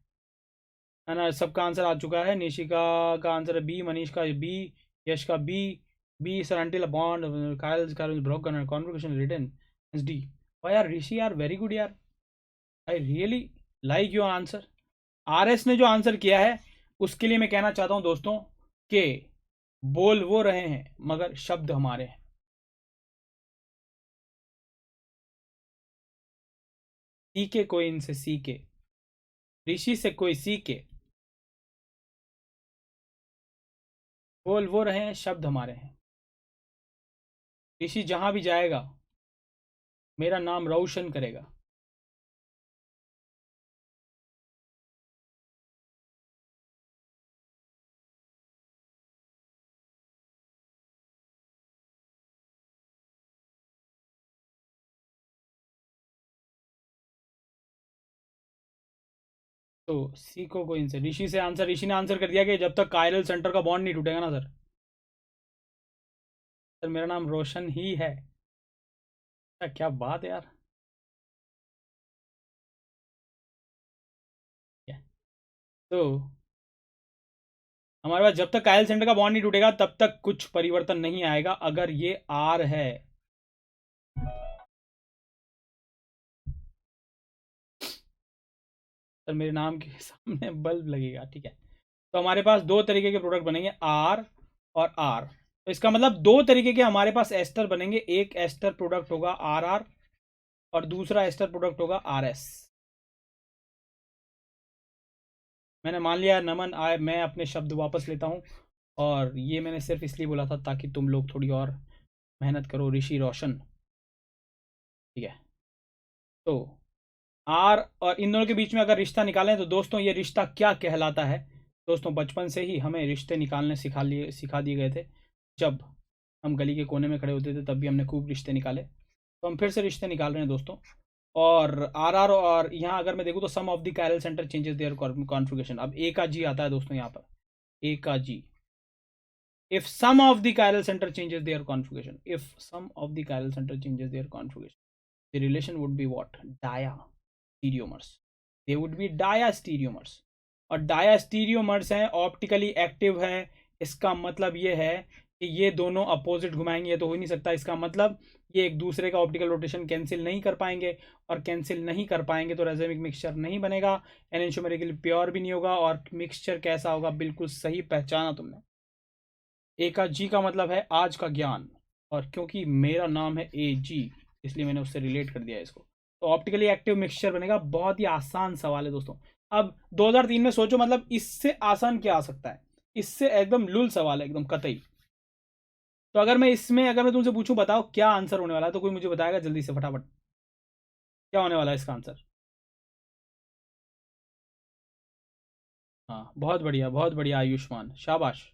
है ना। सबका आंसर आ चुका है, निशिका का आंसर है बी, मनीष का बी, यश का B. B sir until bond काइल्स carbon broken conversation written S D. वाह यार ऋषि यार वेरी गुड यार, I really like your answer. RS ने जो आंसर किया है उसके लिए मैं कहना चाहता हूँ दोस्तों कि बोल वो रहे हैं मगर शब्द हमारे हैं। सीखे कोई इनसे सीखे, ऋषि से कोई सीखे, बोल वो रहे हैं शब्द हमारे हैं। ऋषि जहां भी जाएगा मेरा नाम रोशन करेगा। तो सीको को इनसे ऋषि से आंसर, ऋषि ने आंसर कर दिया कि जब तक कायरल सेंटर का बॉन्ड नहीं टूटेगा ना सर। सर मेरा नाम रोशन ही है। क्या बात है यार। तो हमारे पास जब तक कायल सेंटर का बॉन्ड नहीं टूटेगा तब तक कुछ परिवर्तन नहीं आएगा। अगर ये आर है, सर मेरे नाम के सामने बल्ब लगेगा, ठीक है। तो हमारे पास दो तरीके के प्रोडक्ट बनेंगे, आर और आर। तो इसका मतलब दो तरीके के हमारे पास एस्टर बनेंगे। एक एस्टर प्रोडक्ट होगा आर आर और दूसरा एस्टर प्रोडक्ट होगा आर एस। मैंने मान लिया नमन आए, मैं अपने शब्द वापस लेता हूँ। और ये मैंने सिर्फ इसलिए बोला था ताकि तुम लोग थोड़ी और मेहनत करो, ऋषि रोशन, ठीक है। तो आर और इन दोनों के बीच में अगर रिश्ता निकालें तो दोस्तों ये रिश्ता क्या कहलाता है। दोस्तों बचपन से ही हमें रिश्ते निकालने सिखा दिए गए थे। जब हम गली के कोने में खड़े होते थे तब भी हमने खूब रिश्ते निकाले, तो हम फिर से रिश्ते निकाल रहे हैं दोस्तों। और आर आर और यहाँ अगर मैं देखूँ तो some of the chiral centre changes their configuration. अब ए का जी आता है दोस्तों यहाँ पर, ए का जी। if some of the chiral center changes their configuration, if some of the chiral center changes their configuration, the relation would be what? Diastereomers. They would be diastereomers. और डायास्टीरियोमर्स हैं, ऑप्टिकली एक्टिव है। इसका मतलब ये है कि ये दोनों अपोजिट घुमाएंगे, ये तो हो ही नहीं सकता। इसका मतलब ये एक दूसरे का ऑप्टिकल रोटेशन कैंसिल नहीं कर पाएंगे, और कैंसिल नहीं कर पाएंगे तो रेज़मिक मिक्सचर नहीं बनेगा, एनेंटियोमेरिकली प्योर भी नहीं होगा। और मिक्सचर कैसा होगा? बिल्कुल सही पहचाना तुमने। ए का जी का मतलब है आज का ज्ञान, और क्योंकि मेरा नाम है ए जी इसलिए मैंने उससे रिलेट कर दिया इसको। तो ऑप्टिकली एक्टिव मिक्सचर बनेगा। बहुत ही आसान सवाल है दोस्तों। अब 2003 में सोचो, मतलब इससे आसान क्या आ सकता है? इससे एकदम लुल सवाल है, एकदम कतई। तो अगर मैं तुमसे पूछूं बताओ क्या आंसर होने वाला है, तो कोई मुझे बताएगा जल्दी से फटाफट, क्या होने वाला है इसका आंसर? हाँ बहुत बढ़िया आयुष्मान, शाबाश।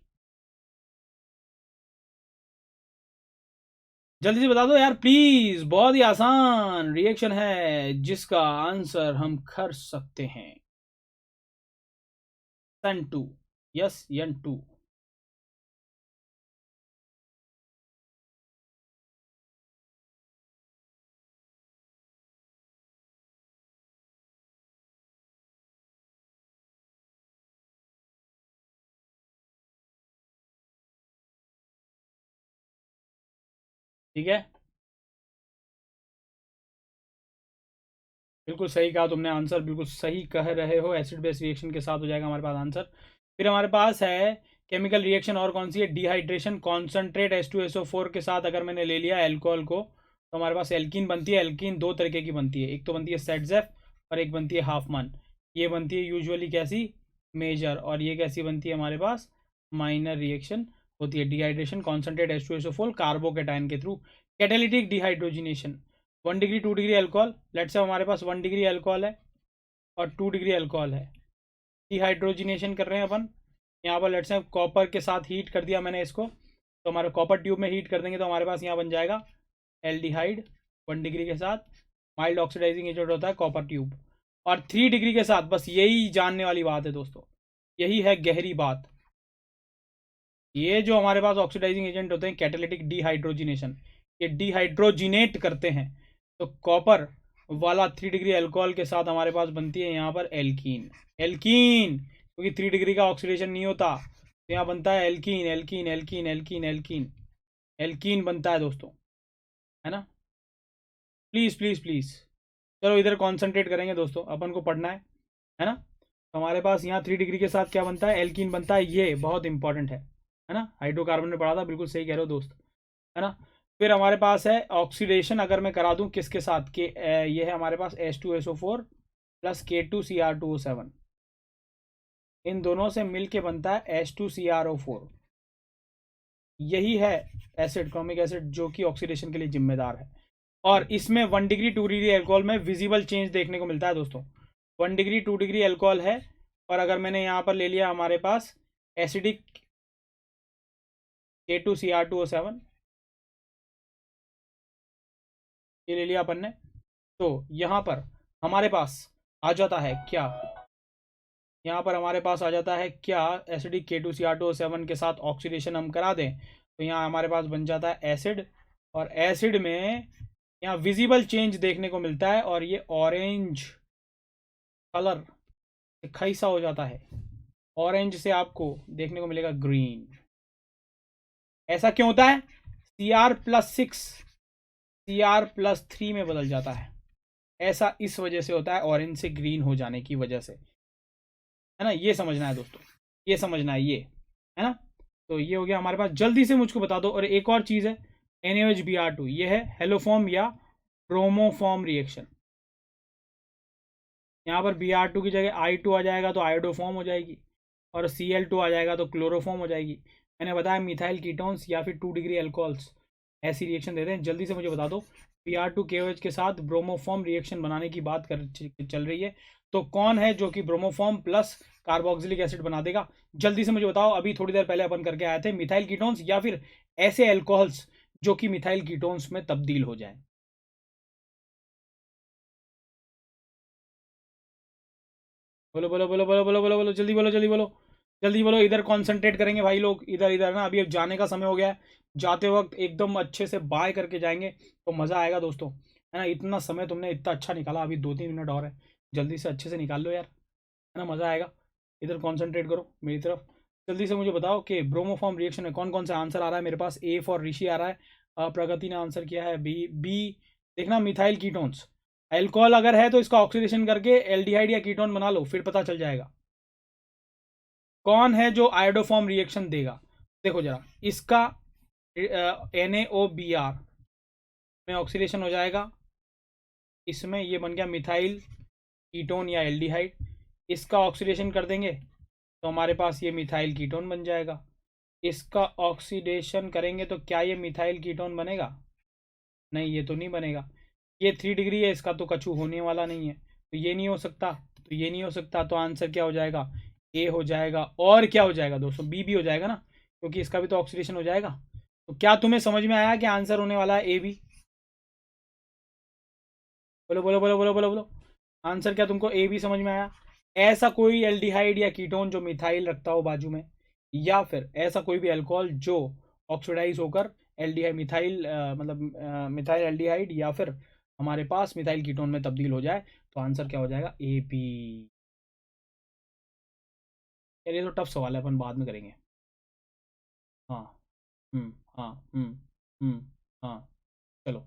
जल्दी से बता दो यार प्लीज, बहुत ही आसान रिएक्शन है जिसका आंसर हम कर सकते हैं। सन टू, यस यन टू। ठीक है, बिल्कुल सही कहा तुमने, आंसर बिल्कुल सही कह रहे हो। एसिड बेस रिएक्शन के साथ हो जाएगा हमारे पास आंसर। फिर हमारे पास है केमिकल रिएक्शन, और कौन सी है? डिहाइड्रेशन। कॉन्सेंट्रेट H2SO4 के साथ अगर मैंने ले लिया एल्कोहल को तो हमारे पास एल्कीन बनती है। एल्कीन दो तरीके की बनती है, एक तो बनती है सेटजेफ और एक बनती है हाफमैन। ये बनती है यूजुअली कैसी? मेजर। और ये कैसी बनती है हमारे पास? माइनर रिएक्शन होती है। डिहाइड्रेशन कॉन्सेंट्रेट H2SO4 कार्बोकेटाइन के through. Catalytic dehydrogenation 1 degree 2 degree alcohol. Let's say हमारे पास 1 डिग्री अल्कोहल है और 2 डिग्री अल्कोहल है। डिहाइड्रोजिनेशन कर रहे हैं अपन यहाँ पर। लेट्स से कॉपर के साथ हीट कर दिया मैंने इसको, तो हमारे कॉपर ट्यूब में हीट कर देंगे तो हमारे पास यहाँ बन जाएगा एल्डिहाइड 1 डिग्री के साथ। माइल्ड ऑक्सीडाइजिंग एजेंट होता है कॉपर ट्यूब। और 3 डिग्री के साथ, बस यही जानने वाली बात है दोस्तों, यही है गहरी बात। ये जो हमारे पास ऑक्सीडाइजिंग एजेंट होते हैं कैटालिटिक डिहाइड्रोजिनेशन, ये डिहाइड्रोजिनेट करते हैं। तो कॉपर वाला 3 डिग्री अल्कोहल के साथ हमारे पास बनती है यहाँ पर एल्कीन। एल्कीन क्योंकि 3 डिग्री का ऑक्सीडेशन नहीं होता, तो यहाँ बनता है alkene alkene alkene alkene alkene. Alkene बनता है दोस्तों, है ना। प्लीज़ प्लीज़ प्लीज़, चलो इधर कॉन्सेंट्रेट करेंगे दोस्तों, अपन को पढ़ना है ना। तो हमारे पास यहाँ 3 डिग्री के साथ क्या बनता है? एल्कीन बनता है। ये बहुत इंपॉर्टेंट है ना। हाइड्रोकार्बन में पढ़ा था, बिल्कुल सही कह रहे हो दोस्त, है ना। फिर हमारे पास है ऑक्सीडेशन, अगर मैं करा दूं किसके साथ के, ये है हमारे पास H2SO4 प्लस K2Cr2O7। इन दोनों से मिल के बनता है H2CrO4। यही है एसिड, क्रोमिक एसिड, जो कि ऑक्सीडेशन के लिए जिम्मेदार है। और इसमें 1 डिग्री 2 डिग्री अल्कोहल में विजिबल चेंज देखने को मिलता है दोस्तों। 1 डिग्री 2 डिग्री अल्कोहल है, और अगर मैंने यहाँ पर ले लिया हमारे पास एसिडिक K2Cr2O7, ये ले लिया अपन ने, तो यहाँ पर हमारे पास आ जाता है क्या? यहाँ पर हमारे पास आ जाता है क्या, एसिडिक K2Cr2O7 के साथ ऑक्सीडेशन हम करा दें तो यहाँ हमारे पास बन जाता है एसिड, और एसिड में यहाँ विजिबल चेंज देखने को मिलता है और ये ऑरेंज कलर खैसा हो जाता है, ऑरेंज से आपको देखने को मिलेगा ग्रीन। ऐसा क्यों होता है? Cr+6 Cr+3 में बदल जाता है, ऐसा इस वजह से होता है, ऑरेंज से ग्रीन हो जाने की वजह से, है ना। ये समझना है दोस्तों, ये समझना है, ये है ना। तो ये हो गया हमारे पास, जल्दी से मुझको बता दो। और एक और चीज़ है NaOH, ये है हेलोफॉर्म या ब्रोमोफॉर्म रिएक्शन। यहाँ पर Br2 की जगह I2 आ जाएगा तो आयोडोफॉर्म हो जाएगी, और Cl2 आ जाएगा तो क्लोरोफॉर्म हो जाएगी। मैंने बताया मिथाइल कीटोन्स या फिर 2 डिग्री एल्कोहल्स ऐसी रिएक्शन देते हैं। जल्दी से मुझे बता दो, Br2KOH के साथ ब्रोमोफॉर्म रिएक्शन बनाने की बात चल रही है, तो कौन है जो कि ब्रोमोफॉर्म प्लस कार्बोक्सिलिक एसिड बना देगा? जल्दी से मुझे बताओ। अभी थोड़ी देर पहले अपन करके आए थे मिथाइल कीटोन्स या फिर ऐसे एल्कोहल्स जो कि मिथाइल कीटोन्स में तब्दील हो जाए। बोलो बोलो बोलो बोलो बोलो बोलो बोलो, जल्दी बोलो जल्दी बोलो जल्दी बोलो। इधर कंसंट्रेट करेंगे भाई लोग, इधर इधर ना। अभी अब जाने का समय हो गया है, जाते वक्त एकदम अच्छे से बाय करके जाएंगे तो मज़ा आएगा दोस्तों, है ना। इतना समय तुमने इतना अच्छा निकाला, अभी 2-3 मिनट और है, जल्दी से अच्छे से निकाल लो यार, है ना, मज़ा आएगा। इधर कॉन्सेंट्रेट करो मेरी तरफ। जल्दी से मुझे बताओ कि ब्रोमोफॉर्म रिएक्शन में कौन कौन सा आंसर आ रहा है मेरे पास। ए फॉर ऋषि आ रहा है, प्रगति ने आंसर किया है बी। बी देखना मिथाइल कीटोन्स, अल्कोहल अगर है तो इसका ऑक्सीडेशन करके एल्डिहाइड या कीटोन बना लो, फिर पता चल जाएगा कौन है जो आयोडोफॉर्म रिएक्शन देगा। देखो जरा, इसका NaOBr में ऑक्सीडेशन हो जाएगा, इसमें ये बन गया मिथाइल कीटोन या एल्डिहाइड। इसका ऑक्सीडेशन कर देंगे तो हमारे पास ये मिथाइल कीटोन बन जाएगा। इसका ऑक्सीडेशन करेंगे तो क्या ये मिथाइल कीटोन बनेगा? नहीं, ये तो नहीं बनेगा। ये 3 डिग्री है, इसका तो कछु होने वाला नहीं है, तो ये नहीं हो सकता, तो ये नहीं हो सकता, तो आंसर क्या हो जाएगा? ए हो जाएगा। और क्या हो जाएगा दोस्तों? बी भी हो जाएगा ना, क्योंकि इसका भी तो ऑक्सीडेशन हो जाएगा। तो क्या तुम्हें समझ में आया कि आंसर होने वाला है ए बी? बोलो बोलो बोलो बोलो बोलो बोलो, आंसर क्या तुमको ए बी समझ में आया? ऐसा कोई एल्डिहाइड या कीटोन जो मिथाइल रखता हो बाजू में, या फिर ऐसा कोई भी अल्कोहल जो ऑक्सीडाइज होकर एल्डिहाइड मिथाइल मतलब मिथाइल एल्डिहाइड या फिर हमारे पास मिथाइल कीटोन में तब्दील हो जाए, तो आंसर क्या हो जाएगा? A B. यार ये तो टफ सवाल है, अपन बाद में करेंगे। हाँ। हाँ। हाँ, चलो।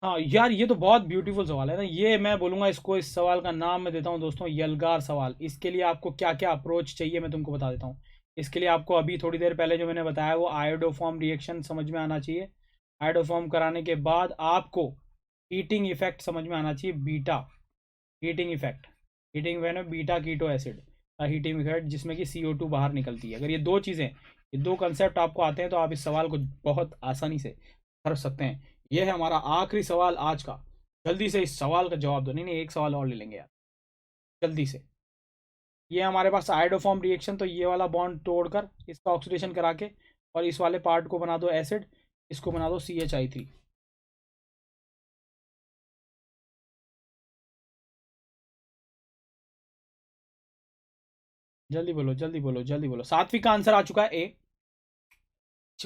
हाँ यार, ये तो बहुत ब्यूटीफुल सवाल है ना, ये मैं बोलूँगा इसको, इस सवाल का नाम मैं देता हूँ दोस्तों यलगार सवाल। इसके लिए आपको क्या क्या अप्रोच चाहिए मैं तुमको बता देता हूँ। इसके लिए आपको अभी थोड़ी देर पहले जो मैंने बताया वो आयोडोफॉर्म रिएक्शन समझ में आना चाहिए। आयोडोफॉर्म कराने के बाद आपको हीटिंग इफेक्ट समझ में आना चाहिए, beta heating effect. Heating effect में बीटा कीटो एसिड का हीटिंग इफेक्ट, जिसमें कि CO2 बाहर निकलती है। अगर ये दो चीज़ें, ये दो कंसेप्ट आपको आते हैं तो आप इस सवाल को बहुत आसानी से कर सकते हैं। ये है हमारा आखिरी सवाल आज का, जल्दी से इस सवाल का जवाब दो। नहीं नहीं, एक सवाल और ले लेंगे यार, जल्दी से। ये हमारे पास आयोडोफॉर्म रिएक्शन, तो ये वाला बॉन्ड तोड़कर इसका ऑक्सीडेशन करा के और इस वाले पार्ट को बना दो एसिड, इसको बना दो CHI3। जल्दी बोलो जल्दी बोलो जल्दी बोलो। सात्विक का आंसर आ चुका है ए।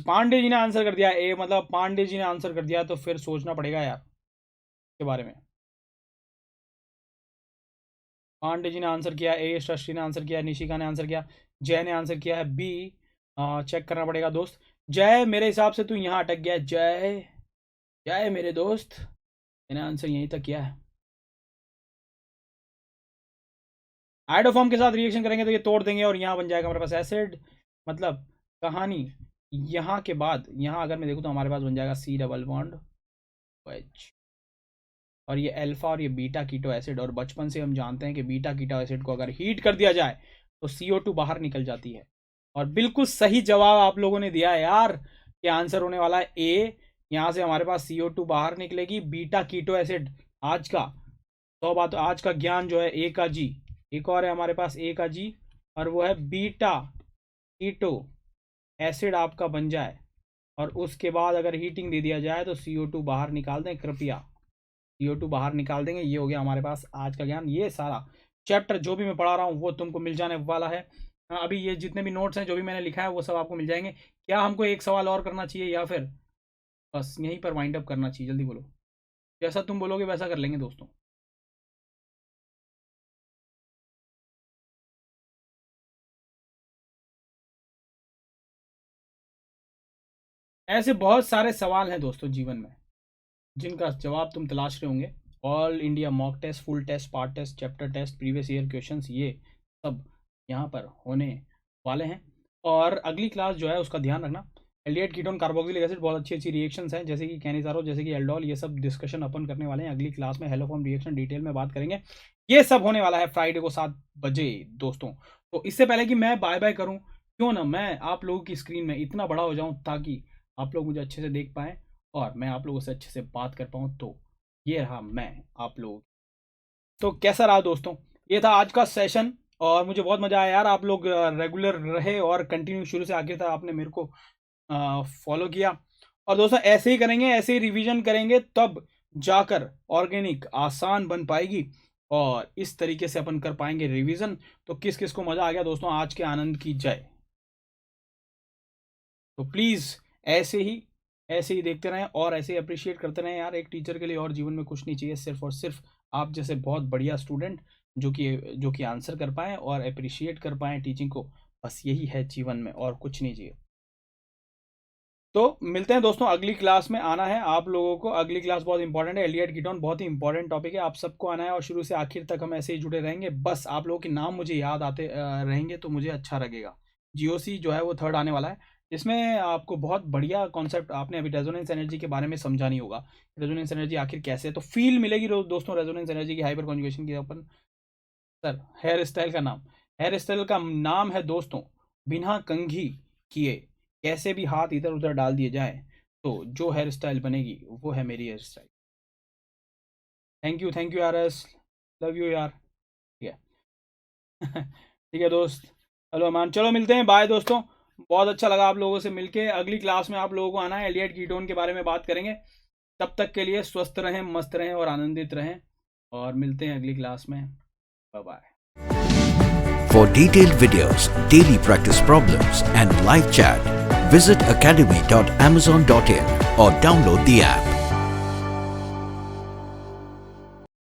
पांडे जी ने आंसर कर दिया ए, मतलब पांडे जी ने आंसर कर दिया, तो फिर सोचना पड़ेगा यार के बारे में। पांडे जी ने आंसर किया ए, शशि ने आंसर किया, निशिका ने आंसर किया, जय ने आंसर किया है बी। चेक करना पड़ेगा दोस्त। जय, मेरे हिसाब से तू यहाँ अटक गया। जय, जय मेरे दोस्त, मैंने आंसर यहीं तक किया है। आयोडोफॉर्म के साथ रिएक्शन करेंगे तो ये तोड़ देंगे और यहाँ बन जाएगा हमारे पास एसिड। मतलब कहानी यहाँ के बाद, यहाँ अगर मैं देखूँ तो हमारे पास बन जाएगा C डबल बॉन्ड OH, और ये अल्फा और ये बीटा कीटो एसिड। और बचपन से हम जानते हैं कि बीटा कीटो एसिड को अगर हीट कर दिया जाए तो CO2 बाहर निकल जाती है। और बिल्कुल सही जवाब आप लोगों ने दिया है यार, कि आंसर होने वाला है ए। यहाँ से हमारे पास CO2 बाहर निकलेगी, बीटा कीटो एसिड। आज का 100 बात, आज का ज्ञान जो है ए का जी, एक और है हमारे पास ए का जी, और वो है बीटा कीटो एसिड आपका बन जाए, और उसके बाद अगर हीटिंग दे दिया जाए तो CO2 बाहर निकाल दें कृपया, CO2 बाहर निकाल देंगे। ये हो गया हमारे पास आज का ज्ञान। ये सारा चैप्टर जो भी मैं पढ़ा रहा हूँ वो तुमको मिल जाने वाला है। अभी ये जितने भी नोट्स हैं जो भी मैंने लिखा है वो सब आपको मिल जाएंगे। क्या हमको एक सवाल और करना चाहिए या फिर बस यहीं पर वाइंड अप करना चाहिए? जल्दी बोलो, जैसा तुम बोलोगे वैसा कर लेंगे दोस्तों। ऐसे बहुत सारे सवाल हैं दोस्तों जीवन में जिनका जवाब तुम तलाश रहे होंगे। All India mock test, full test, part test, chapter test, previous year questions, ये सब यहाँ पर होने वाले हैं। और अगली क्लास जो है उसका ध्यान रखना। एल्डिहाइड कीटोन कार्बोक्सिलिक एसिड, बहुत अच्छी अच्छी रिएक्शंस हैं जैसे कि कैनिजारो, जैसे कि एल्डोल, ये सब डिस्कशन अपन करने वाले हैं अगली क्लास में। हेलोफॉर्म रिएक्शन डिटेल में बात करेंगे। ये सब होने वाला है फ्राइडे को 7 बजे दोस्तों। तो इससे पहले कि मैं बाय बाय करूँ, क्यों ना मैं आप लोगों की स्क्रीन में इतना बड़ा हो जाऊँ ताकि आप लोग मुझे अच्छे से देख पाएँ और मैं आप लोगों से अच्छे से बात कर पाऊँ। तो ये रहा मैं आप लोग। तो कैसा रहा दोस्तों? ये था आज का सेशन और मुझे बहुत मज़ा आया यार। आप लोग रेगुलर रहे और कंटिन्यू शुरू से आखिर तक आपने मेरे को फॉलो किया। और दोस्तों ऐसे ही करेंगे, ऐसे ही रिवीजन करेंगे, तब जाकर ऑर्गेनिक आसान बन पाएगी और इस तरीके से अपन कर पाएंगे रिवीजन। तो किस किस को मज़ा आ गया दोस्तों? आज के आनंद की जय। तो प्लीज़ ऐसे ही देखते रहें और ऐसे ही अप्रिशिएट करते रहें यार। एक टीचर के लिए और जीवन में कुछ नहीं चाहिए, सिर्फ और सिर्फ आप जैसे बहुत बढ़िया स्टूडेंट जो कि आंसर कर पाएँ और अप्रिशिएट कर पाएँ टीचिंग को। बस यही है जीवन में, और कुछ नहीं चाहिए। तो मिलते हैं दोस्तों अगली क्लास में। आना है आप लोगों को, अगली क्लास बहुत इंपॉर्टेंट है। एल्डिहाइड कीटोन बहुत ही इंपॉर्टेंट टॉपिक है, आप सबको आना है और शुरू से आखिर तक हम ऐसे ही जुड़े रहेंगे। बस आप लोगों के नाम मुझे याद आते रहेंगे तो मुझे अच्छा लगेगा। जीओसी जो है वो 3rd आने वाला है, इसमें आपको बहुत बढ़िया कॉन्सेप्ट आपने अभी रेजोनेंस एनर्जी के बारे में समझा नहीं होगा। रेजोनेंस एनर्जी आखिर कैसे है, तो फील मिलेगी दोस्तों रेजोनेंस एनर्जी की, हाइपर कॉन्जुगेशन की। अपन सर हेयर स्टाइल का नाम है दोस्तों, बिना कंघी किए कैसे भी हाथ इधर उधर डाल दिए जाए तो जो हेयर स्टाइल बनेगी वो है मेरी हेयर स्टाइल। थैंक यू यार, लव यू यार। ठीक है ठीक है दोस्त, हेलो अमान, चलो मिलते हैं, बाय दोस्तों। बहुत अच्छा लगा आप लोगों से मिलके। अगली क्लास में आप लोगों को आना है, एल्डिहाइड कीटोन के बारे में बात करेंगे। तब तक के लिए स्वस्थ रहें, मस्त रहें और आनंदित रहें, और मिलते हैं अगली क्लास में। Bye bye. For detailed videos, daily practice problems and live chat, visit academy.amazon.in or download the app.